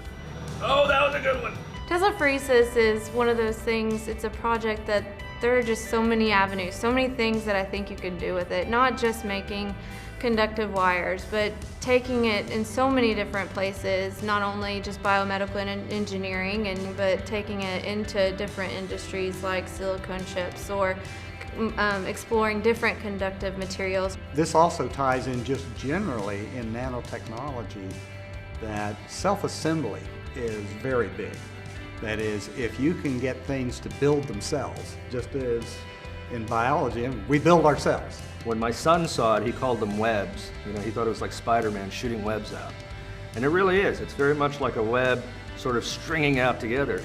[SPEAKER 16] Oh, that was a good one!
[SPEAKER 1] Tesla Phoresis is one of those things, it's a project that there are just so many avenues, so many things that I think you could do with it. Not just making conductive wires, but taking it in so many different places, not only just biomedical and engineering, but taking it into different industries like silicone chips or exploring different conductive materials.
[SPEAKER 17] This also ties in just generally in nanotechnology that self-assembly is very big. That is, if you can get things to build themselves, just as in biology, we build ourselves.
[SPEAKER 16] When my son saw it, he called them webs. He thought it was like Spider-Man shooting webs out. And it really is. It's very much like a web sort of stringing out together.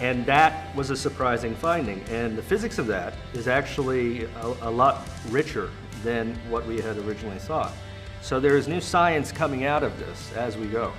[SPEAKER 16] And that was a surprising finding. And the physics of that is actually a lot richer than what we had originally thought. So there is new science coming out of this as we go.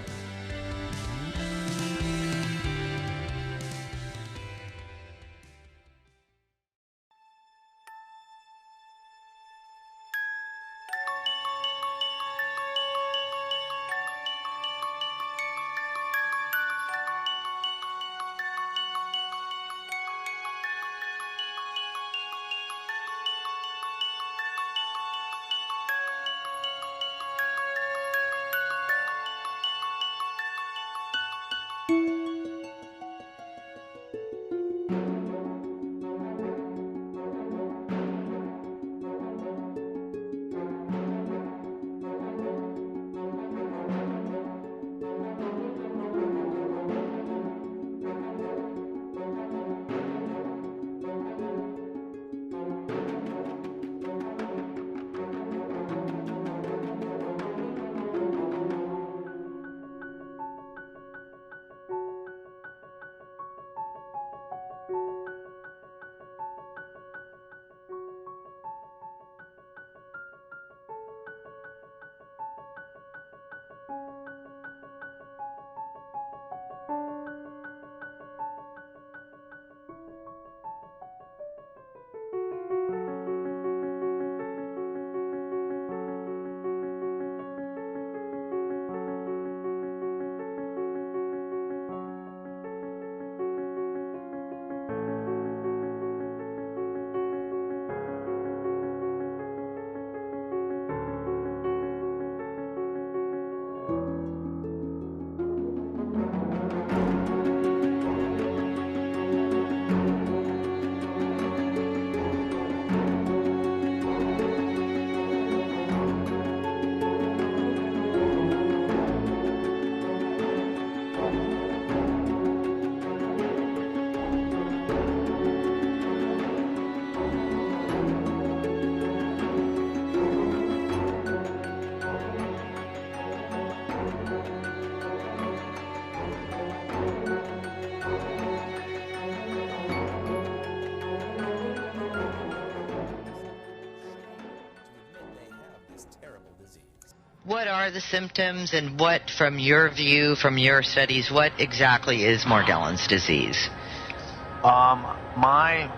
[SPEAKER 18] What are the symptoms, and what, from your view, from your studies, what exactly is Morgellons disease?
[SPEAKER 19] My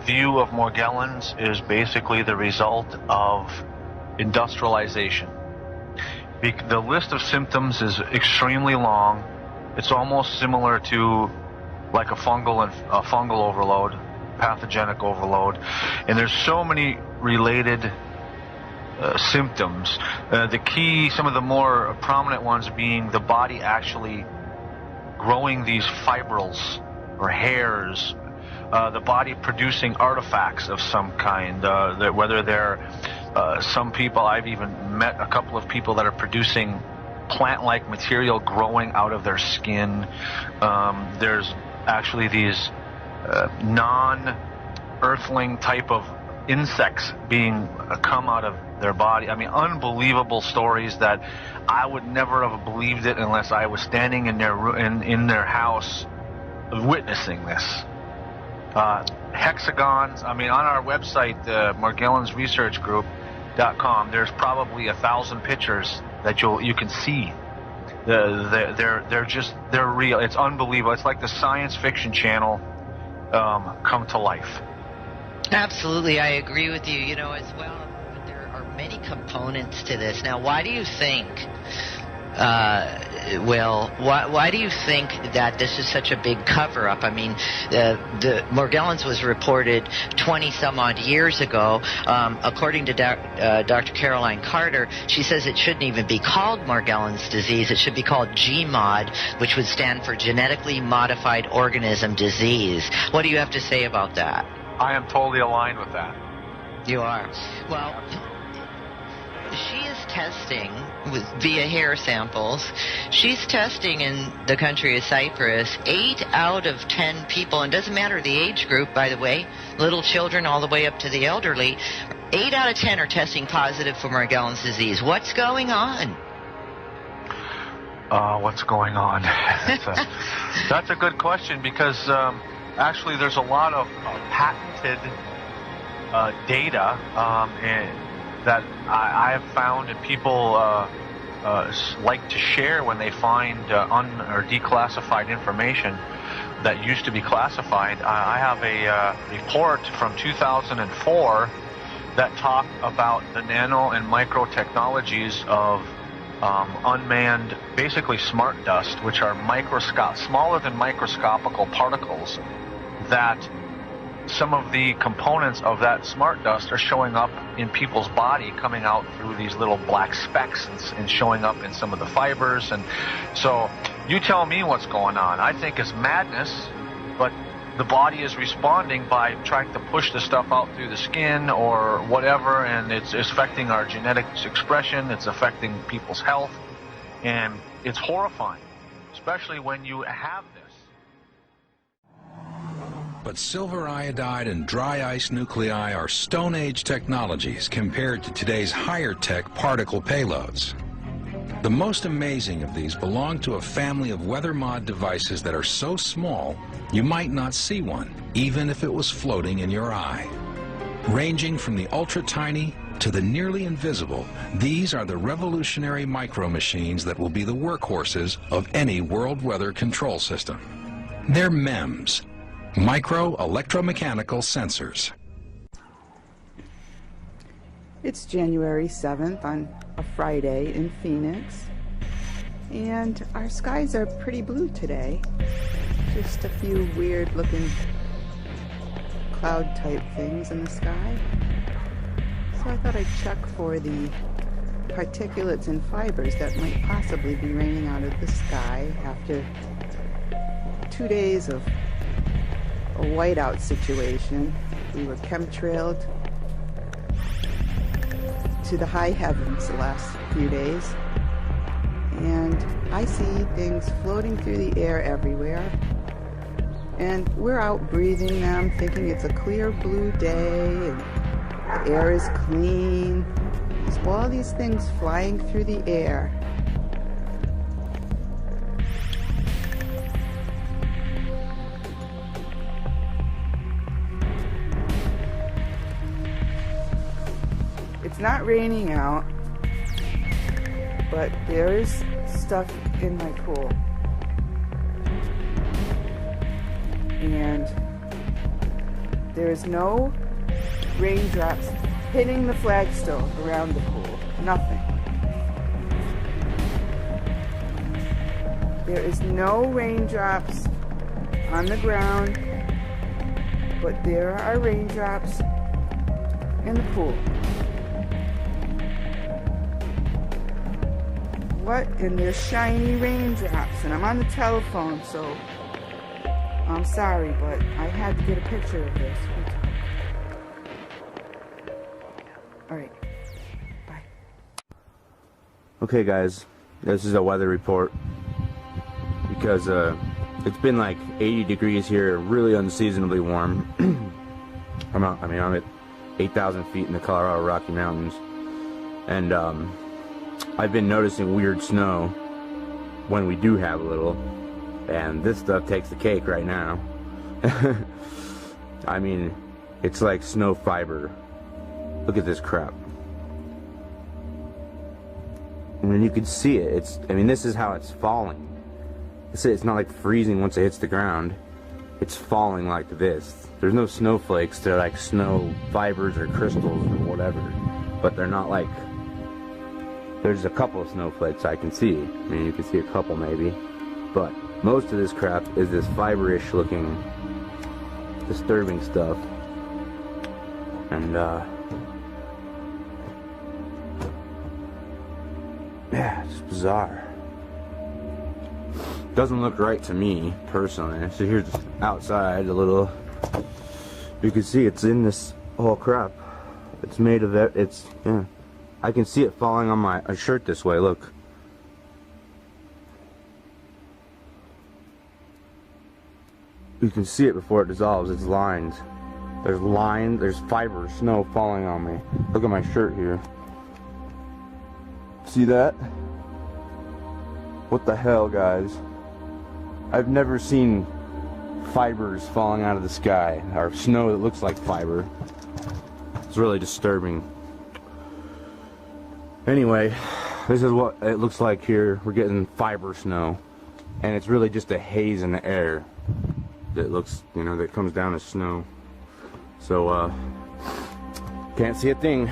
[SPEAKER 19] view of Morgellons is basically the result of industrialization. The list of symptoms is extremely long. It's almost similar to like a fungal overload, pathogenic overload, and there's so many related symptoms. Some of the more prominent ones being the body actually growing these fibrils or hairs, the body producing artifacts of some kind, whether they're some people, I've even met a couple of people that are producing plant-like material growing out of their skin. There's actually these non-earthling type of insects being come out of their body. I mean, unbelievable stories that I would never have believed it unless I was standing in their house witnessing this. Hexagons. I mean, on our website, morgellonsresearchgroup.com, there's probably 1,000 pictures that you can see. They're real. It's unbelievable. It's like the science fiction channel come to life.
[SPEAKER 18] Absolutely, I agree with you. You know, as well, but there are many components to this. Now, why do you think, why do you think that this is such a big cover-up? I mean, the Morgellons was reported 20-some-odd years ago. According to Dr. Caroline Carter, she says it shouldn't even be called Morgellons disease. It should be called GMOD, which would stand for Genetically Modified Organism Disease. What do you have to say about that?
[SPEAKER 19] I am totally aligned with that.
[SPEAKER 18] You are. Well, she is testing via hair samples. She's testing in the country of Cyprus. 8 out of 10 people, and doesn't matter the age group, by the way, little children all the way up to the elderly, 8 out of 10 are testing positive for Morgellons disease. What's going on?
[SPEAKER 19] What's going on? That's a good question, because actually there's a lot of patented data that I have found, and people like to share when they find or declassified information that used to be classified. I have a report from 2004 that talked about the nano and micro technologies of unmanned, basically smart dust, which are smaller than microscopical particles, that some of the components of that smart dust are showing up in people's body, coming out through these little black specks and showing up in some of the fibers. And so you tell me what's going on. I think it's madness, but the body is responding by trying to push the stuff out through the skin or whatever, and it's affecting our genetic expression, it's affecting people's health, and it's horrifying, especially when you have this.
[SPEAKER 2] But silver iodide and dry ice nuclei are Stone Age technologies compared to today's higher-tech particle payloads. The most amazing of these belong to a family of weather mod devices that are so small you might not see one, even if it was floating in your eye. Ranging from the ultra-tiny to the nearly invisible, these are the revolutionary micro-machines that will be the workhorses of any world weather control system. They're MEMS, micro-electromechanical sensors.
[SPEAKER 3] It's January 7th on a Friday in Phoenix, and our skies are pretty blue today. Just a few weird looking cloud type things in the sky. So I thought I'd check for the particulates and fibers that might possibly be raining out of the sky after 2 days of a whiteout situation. We were chemtrailed to the high heavens the last few days, and I see things floating through the air everywhere, and we're out breathing them, thinking it's a clear blue day and the air is clean. There's all these things flying through the air. It's not raining out, but there is stuff in my pool. And there's no raindrops hitting the flagstone around the pool. Nothing. There is no raindrops on the ground, but there are raindrops in the pool. What? And there's shiny raindrops, and I'm on the telephone, so I'm sorry, but I had to get a picture of this. All right, bye.
[SPEAKER 20] Okay, guys, this is a weather report because it's been like 80 degrees here, really unseasonably warm. I'm 8,000 feet in the Colorado Rocky Mountains. And I've been noticing weird snow when we do have a little, and this stuff takes the cake right now. I mean, it's like snow fiber. Look at this crap. I mean, you can see it. I mean, this is how it's falling. It's not like freezing once it hits the ground. It's falling like this. There's no snowflakes. They're like snow fibers or crystals or whatever. But they're not like... There's a couple of snowflakes I can see. I mean, you can see a couple maybe. But most of this crap is this fiber-ish looking disturbing stuff. And, yeah, it's bizarre. Doesn't look right to me, personally. So here's outside a little... You can see it's in this whole crap. It's made of that. It's, yeah. I can see it falling on my shirt this way, look. You can see it before it dissolves. It's lined. There's fiber, snow falling on me. Look at my shirt here. See that? What the hell, guys? I've never seen fibers falling out of the sky, or snow that looks like fiber. It's really disturbing. Anyway, this is what it looks like here. We're getting fiber snow, and it's really just a haze in the air that looks, you know, that comes down as snow. So, can't see a thing.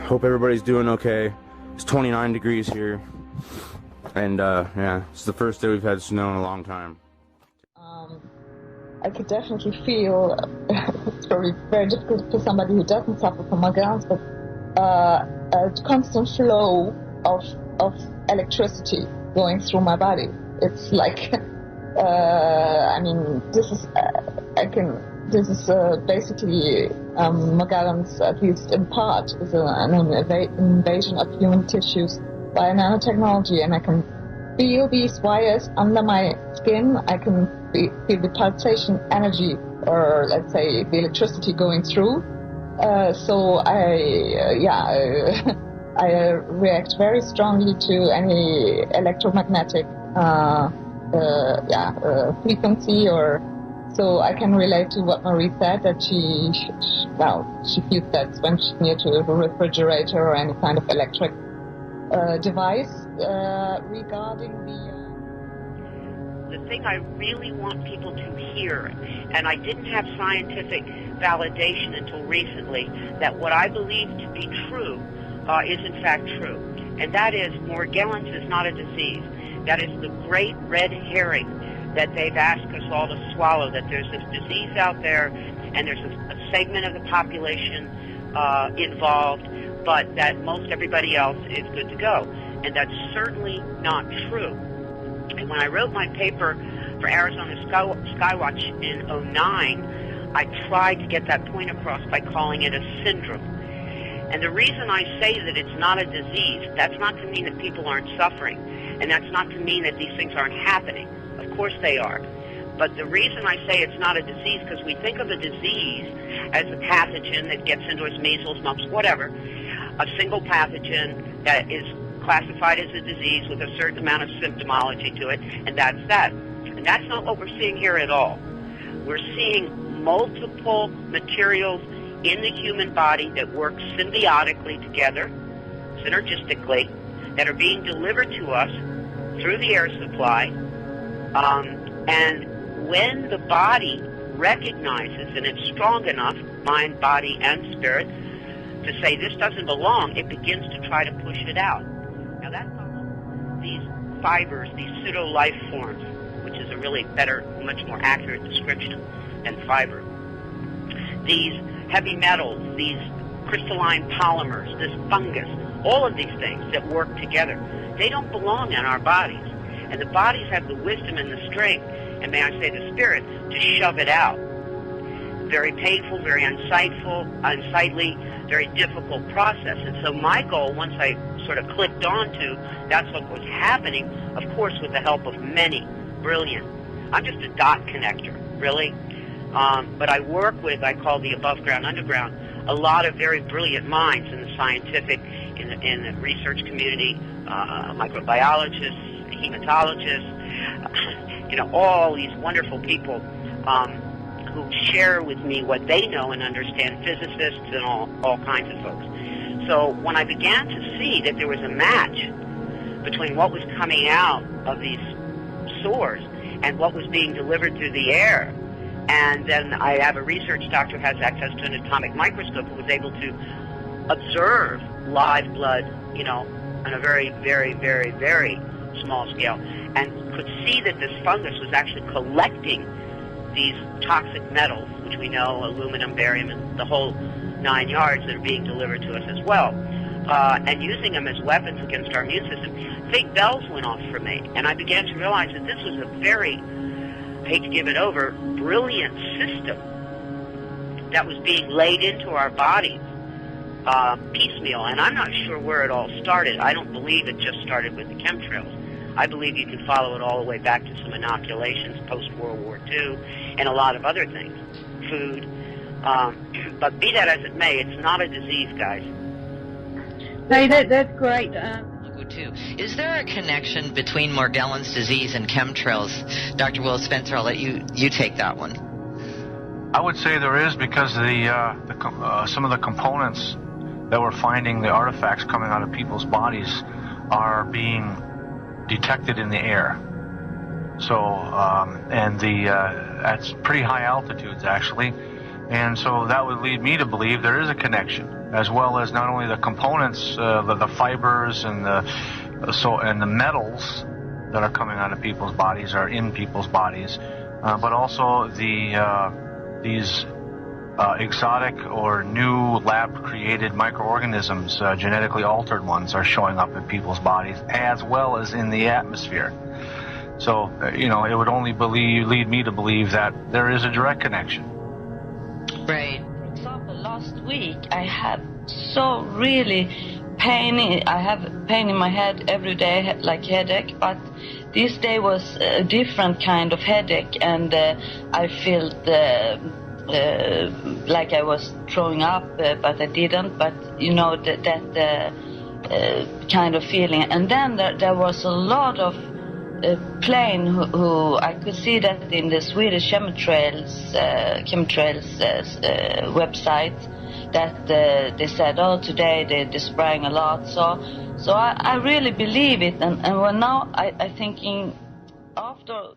[SPEAKER 20] Hope everybody's doing okay. It's 29 degrees here, and yeah, it's the first day we've had snow in a long time.
[SPEAKER 4] I could definitely feel it's probably very difficult for somebody who doesn't suffer from Morgellons, but a constant flow of electricity going through my body. It's like, I mean, this is basically Morgellons, at least in part, is an invasion of human tissues by nanotechnology, and I can feel these wires under my skin. I can feel the pulsation energy, or let's say the electricity going through. So I react very strongly to any electromagnetic frequency, or so I can relate to what Marie said, that she feels that when she's near to a refrigerator or any kind of electric device. Regarding
[SPEAKER 6] the thing I really want people to hear, and I didn't have scientific validation until recently, that what I believe to be true is in fact true, and that is Morgellons is not a disease. That is the great red herring that they've asked us all to swallow, that there's this disease out there and there's a segment of the population involved, but that most everybody else is good to go. And that's certainly not true. And when I wrote my paper for Arizona Skywatch in 2009, I tried to get that point across by calling it a syndrome. And the reason I say that it's not a disease, that's not to mean that people aren't suffering, and that's not to mean that these things aren't happening. Of course they are. But the reason I say it's not a disease, because we think of a disease as a pathogen that gets into us, measles, mumps, whatever, a single pathogen that is classified as a disease with a certain amount of symptomology to it, and that's that. And that's not what we're seeing here at all. We're seeing multiple materials in the human body that work symbiotically together, synergistically, that are being delivered to us through the air supply. And when the body recognizes, and it's strong enough, mind, body, and spirit, to say this doesn't belong, it begins to try to push it out. Now that's these fibers, these pseudo-life forms, which is a really better, much more accurate description than fiber. These heavy metals, these crystalline polymers, this fungus, all of these things that work together, they don't belong in our bodies. And the bodies have the wisdom and the strength, and may I say the spirit, to shove it out. Very painful, very unsightly, very difficult process. And so my goal, once I sort of clicked onto that's what was happening, of course with the help of many brilliant, I'm just a dot connector, really. But I work with, I call the above ground, underground, a lot of very brilliant minds in the scientific, in the research community, microbiologists, hematologists, all these wonderful people who share with me what they know and understand, physicists and all kinds of folks. So when I began to see that there was a match between what was coming out of these sores and what was being delivered through the air, and then I have a research doctor who has access to an atomic microscope who was able to observe live blood, on a very, very, very, very small scale, and could see that this fungus was actually collecting these toxic metals, which we know, aluminum, barium, and the whole 9 yards that are being delivered to us as well, and using them as weapons against our immune system. Big bells went off for me, and I began to realize that this was a very, I hate to give it over, brilliant system that was being laid into our bodies piecemeal, and I'm not sure where it all started. I don't believe it just started with the chemtrails. I believe you can follow it all the way back to some inoculations post-World War II and a lot of other things, food. But be that as it may, it's not a disease, guys.
[SPEAKER 7] Hey, that's great.
[SPEAKER 18] Too. Is there a connection between Morgellons disease and chemtrails? Dr. Will Spencer, I'll let you take that one.
[SPEAKER 19] I would say there is, because some of the components that we're finding, the artifacts coming out of people's bodies, are being detected in the air. So, that's pretty high altitudes actually, and so that would lead me to believe there is a connection, as well as not only the components, the fibers and the metals that are coming out of people's bodies are in people's bodies, but also these exotic or new lab-created microorganisms, genetically altered ones, are showing up in people's bodies as well as in the atmosphere. So, it would only lead me to believe that there is a direct connection.
[SPEAKER 7] Right. For example, last week I had I have pain in my head every day, like headache, but this day was a different kind of headache, and I felt like I was throwing up, but I didn't, but that kind of feeling. And then there was a lot of plane who I could see that in the Swedish chemtrails website, that they said, today they're spraying a lot. So I really believe it, and now I'm thinking after.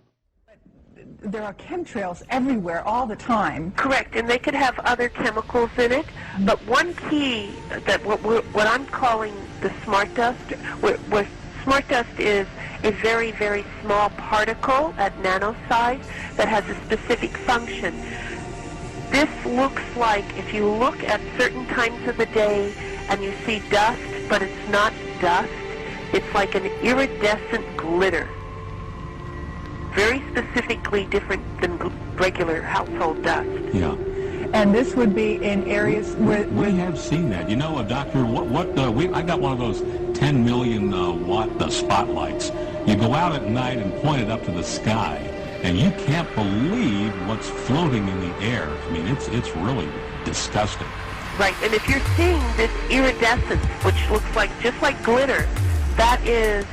[SPEAKER 21] There are chemtrails everywhere all the time.
[SPEAKER 22] Correct, and they could have other chemicals in it. But one key that what I'm calling the smart dust, where smart dust is a very, very small particle at nano size that has a specific function. This looks like, if you look at certain times of the day and you see dust, but it's not dust, it's like an iridescent glitter. Very specifically different than regular household dust.
[SPEAKER 23] Yeah.
[SPEAKER 21] And this would be in areas where...
[SPEAKER 23] We have seen that. Doctor, I got one of those 10 million watt spotlights. You go out at night and point it up to the sky, and you can't believe what's floating in the air. I mean, it's really disgusting.
[SPEAKER 22] Right, and if you're seeing this iridescence, which looks like just like glitter, that is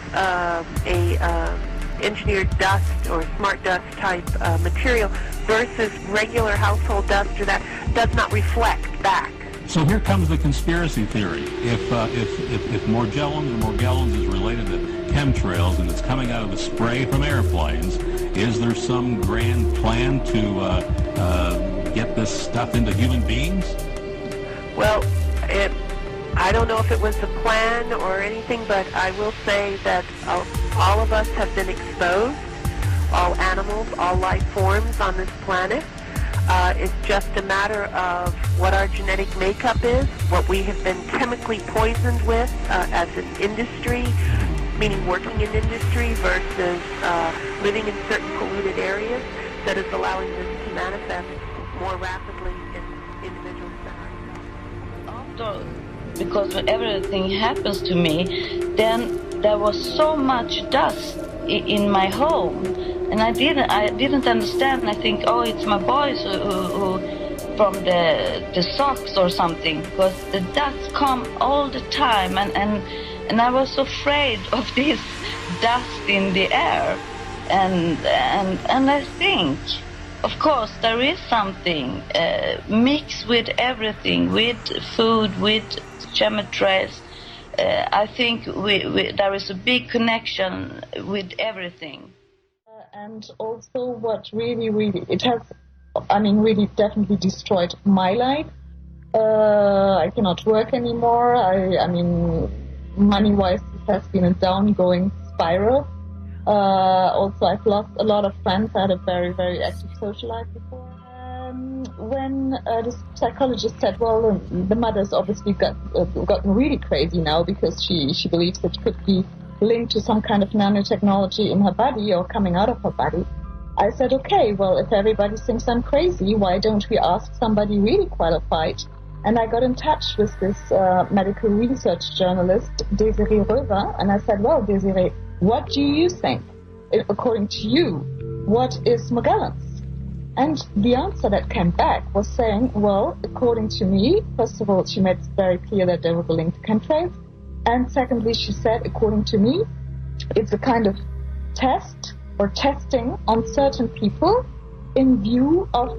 [SPEAKER 22] engineered dust or smart dust type material versus regular household dust, or that does not reflect back.
[SPEAKER 23] So here comes the conspiracy theory. If Morgellons is related to chemtrails and it's coming out of the spray from airplanes, is there some grand plan to get this stuff into human beings?
[SPEAKER 22] Well, I don't know if it was a plan or anything, but I will say that all of us have been exposed, all animals, all life forms on this planet. It's just a matter of what our genetic makeup is, what we have been chemically poisoned with as an industry, meaning working in industry versus living in certain polluted areas, that is allowing this to manifest more rapidly in individuals than ourselves.
[SPEAKER 7] Because when everything happens to me, then there was so much dust in my home, and I didn't understand. I think, it's my boys who from the socks or something, because the dust come all the time, and I was afraid of this dust in the air, and I think, of course, there is something mixed with everything, with food, with chemtrails. I think there is a big connection with everything.
[SPEAKER 4] And also what really, it has, really definitely destroyed my life. I cannot work anymore. Money-wise, it has been a down-going spiral. Also, I've lost a lot of friends. I had a very, very active social life before. When the psychologist said, well, the mother's obviously gotten really crazy now because she believes it could be linked to some kind of nanotechnology in her body or coming out of her body. I said, okay, well, if everybody thinks I'm crazy, why don't we ask somebody really qualified? And I got in touch with this medical research journalist, Desiree Röver, and I said, well, Desiree, what do you think? According to you, what is Magellan's? And the answer that came back was saying, well, according to me, first of all, she made it very clear that there was a link to chemtrails. And secondly, she said, according to me, it's a kind of test or testing on certain people in view of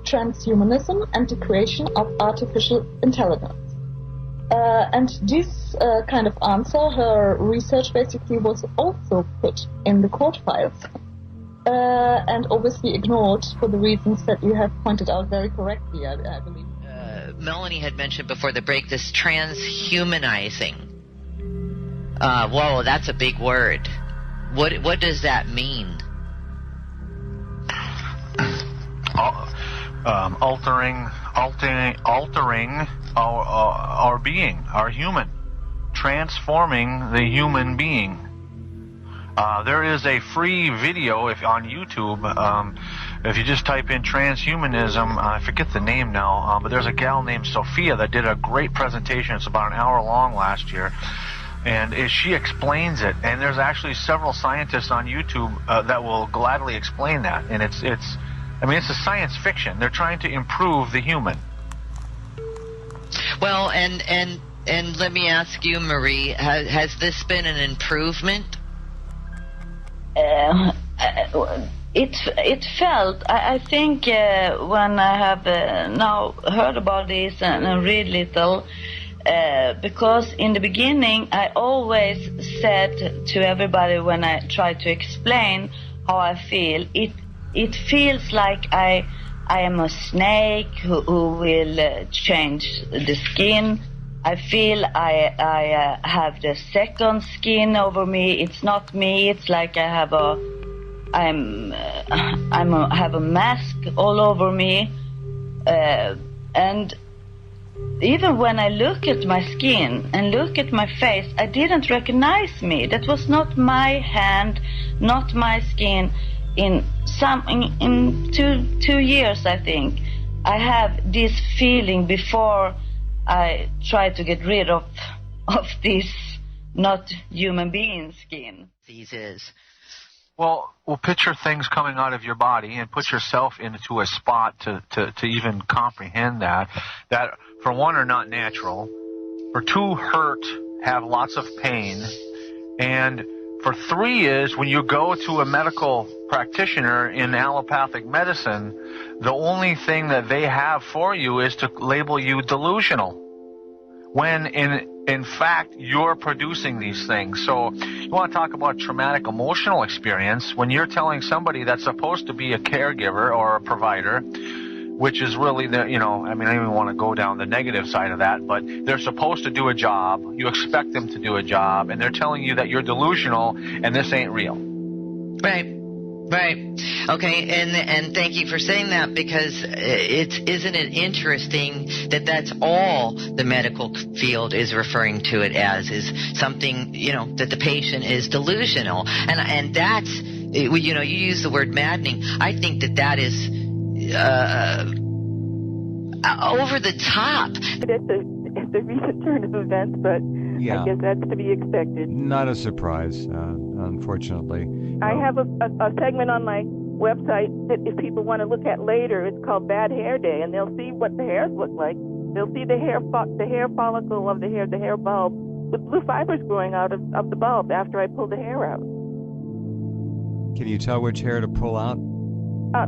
[SPEAKER 4] transhumanism and the creation of artificial intelligence. And this kind of answer, her research basically was also put in the court files and obviously ignored for the reasons that you have pointed out very correctly, I believe.
[SPEAKER 18] Melanie had mentioned before the break this transhumanizing. Whoa, that's a big word. What does that mean?
[SPEAKER 19] Altering our being, our human, transforming the human being. There is a free video on YouTube. If you just type in transhumanism, I forget the name now, but there's a gal named Sophia that did a great presentation. It's about an hour long last year. And she explains it, and there's actually several scientists on YouTube that will gladly explain that. And it's a science fiction. They're trying to improve the human.
[SPEAKER 18] Well, and let me ask you, Marie, has this been an improvement?
[SPEAKER 7] It felt. I think when I have now heard about this and read little. Because in the beginning I always said to everybody when I try to explain how I feel, it feels like I am a snake who will change the skin. I feel I have the second skin over me. It's not me. It's like I have have a mask all over me, and even when I look at my skin and look at my face, I didn't recognize me. That was not my hand, not my skin. In 2 years, I think, I have this feeling before I try to get rid of this not human being skin.
[SPEAKER 18] These is.
[SPEAKER 19] Well, picture things coming out of your body and put yourself into a spot to even comprehend that for one are not natural, for two hurt, have lots of pain, and for three is when you go to a medical practitioner in allopathic medicine, the only thing that they have for you is to label you delusional, when in fact you're producing these things. So you want to talk about traumatic emotional experience when you're telling somebody that's supposed to be a caregiver or a provider, which is really I don't even want to go down the negative side of that, but they're supposed to do a job, you expect them to do a job, and they're telling you that you're delusional and this ain't real.
[SPEAKER 18] Right. Okay, and thank you for saying that, because isn't it interesting that that's all the medical field is referring to it as, is something, that the patient is delusional. And that's, you use the word maddening. I think that is over the top.
[SPEAKER 22] It's a recent turn of events, but
[SPEAKER 8] yeah.
[SPEAKER 22] I guess that's to be expected.
[SPEAKER 8] Not a surprise, unfortunately.
[SPEAKER 22] I have a segment on my
[SPEAKER 8] website that if people want to look at later, it's called Bad Hair Day, and they'll see what the hairs look like. They'll see the hair follicle of the hair bulb with blue fibers growing out of the bulb after I pull the hair out.
[SPEAKER 10] Can you tell which hair to pull out?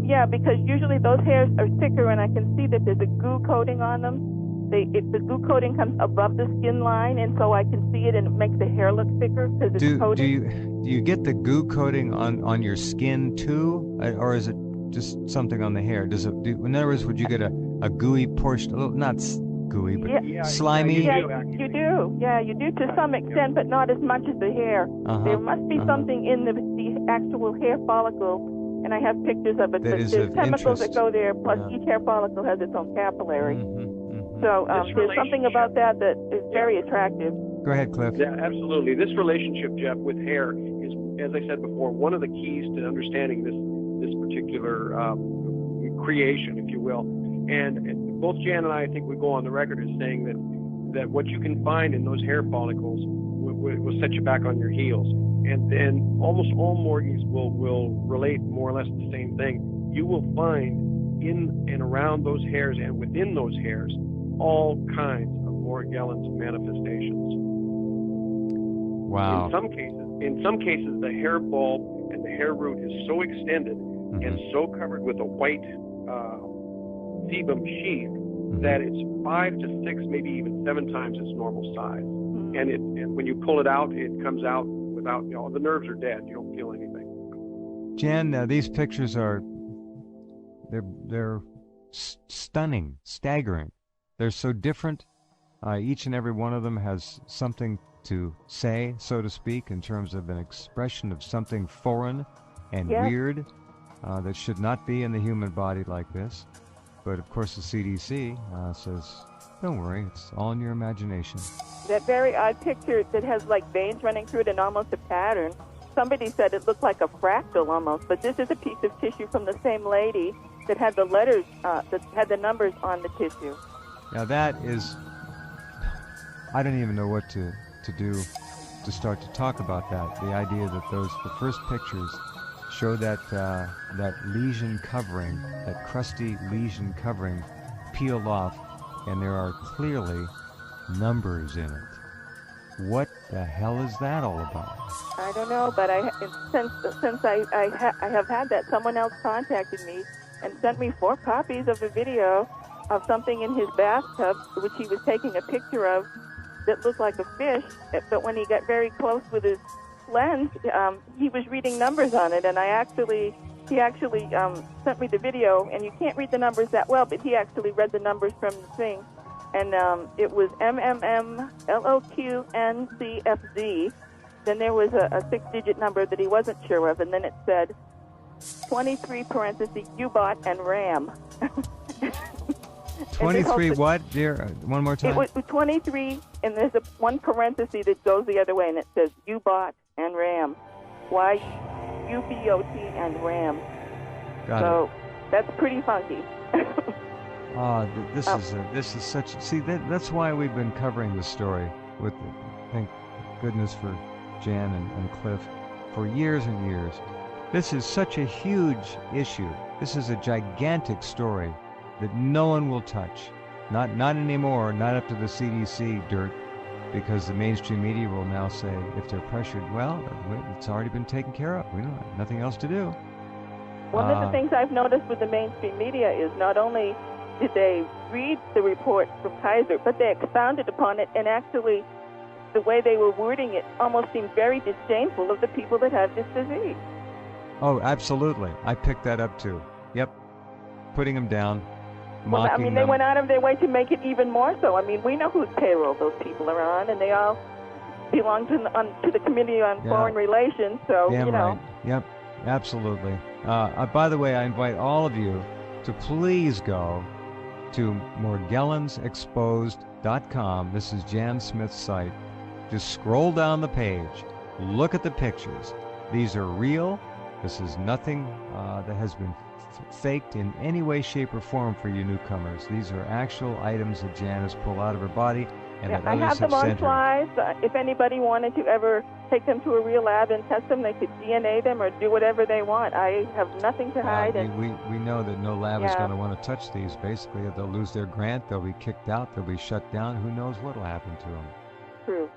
[SPEAKER 8] Yeah, because usually those hairs are thicker, and I can see that there's a goo coating on them. The goo coating comes above the skin line, and so I can see it, and it makes the hair look thicker because it's coated.
[SPEAKER 10] Do you get the goo coating on your skin too, or is it just something on the hair? In other words, would you get a gooey portion, not gooey, but slimy?
[SPEAKER 8] Yeah, you do. Yeah, you do to some extent, but not as much as the hair. There must be something in the actual hair follicle, and I have pictures of it. There's chemicals that go there, plus each hair follicle has its own capillary. So there's something about that is very attractive.
[SPEAKER 10] Go ahead, Cliff.
[SPEAKER 11] Yeah, absolutely. This relationship, Jeff, with hair is, as I said before, one of the keys to understanding this particular creation, if you will. And both Jan and I think we go on the record as saying that what you can find in those hair follicles will set you back on your heels. And then almost all Morgies will relate more or less the same thing. You will find in and around those hairs and within those hairs all kinds of Morgellons manifestations.
[SPEAKER 10] Wow.
[SPEAKER 11] In some cases, the hair bulb and the hair root is so extended and so covered with a white sebum sheath that it's 5 to 6, maybe even 7 times its normal size. And when you pull it out, it comes out without, the nerves are dead. You don't feel anything.
[SPEAKER 10] Jan, these pictures they're stunning, staggering. They're so different. Each and every one of them has something to say, so to speak, in terms of an expression of something foreign and weird that should not be in the human body like this. But of course the CDC says, don't worry, it's all in your imagination.
[SPEAKER 8] That very odd picture that has like veins running through it and almost a pattern, somebody said it looked like a fractal almost, but this is a piece of tissue from the same lady that had the letters, that had the numbers on the tissue.
[SPEAKER 10] Now that is, I don't even know what to do to start to talk about that. The idea that the first pictures show that lesion covering, that crusty lesion covering peeled off, and there are clearly numbers in it. What the hell is that all about?
[SPEAKER 8] I don't know, but since I have had that, someone else contacted me and sent me 4 copies of a video of something in his bathtub, which he was taking a picture of, that looked like a fish, but when he got very close with his lens, he was reading numbers on it, and he actually sent me the video, and you can't read the numbers that well, but he actually read the numbers from the thing, and it was MMMLOQNCFZ. Then there was a 6-digit number that he wasn't sure of, and then it said 23 parentheses U-Bot and RAM.
[SPEAKER 10] 23 what, dear? One more time.
[SPEAKER 8] It was 23, and there's one parenthesis that goes the other way, and it says U-Bot and RAM. Y-U-B-O-T and RAM. So that's pretty funky.
[SPEAKER 10] This is such. See, that's why we've been covering this story with, thank goodness for Jan and Cliff, for years and years. This is such a huge issue. This is a gigantic story that no one will touch. Not anymore, not up to the CDC dirt, because the mainstream media will now say, if they're pressured, well, it's already been taken care of. We don't have nothing else to do.
[SPEAKER 8] One of the things I've noticed with the mainstream media is not only did they read the report from Kaiser, but they expounded upon it, and actually the way they were wording it almost seemed very disdainful of the people that have this disease.
[SPEAKER 10] Oh, absolutely. I picked that up too. Yep. Putting them down.
[SPEAKER 8] Well, I mean, they went out of their way to make it even more so. I mean, we know whose payroll those people are on, and they all belong to the Committee on Foreign Relations, so,
[SPEAKER 10] Damn
[SPEAKER 8] you know.
[SPEAKER 10] Right. Yep, absolutely. By the way, I invite all of you to please go to morgellonsexposed.com. This is Jan Smith's site. Just scroll down the page. Look at the pictures. These are real. This is nothing that has been faked in any way, shape, or form for you newcomers. These are actual items that Jan has pulled out of her body And
[SPEAKER 8] I have them on slides. If anybody wanted to ever take them to a real lab and test them, they could DNA them or do whatever they want. I have nothing to hide.
[SPEAKER 10] We know that no lab is going to want to touch these. Basically, they'll lose their grant, they'll be kicked out, they'll be shut down. Who knows what will happen to them?
[SPEAKER 8] True.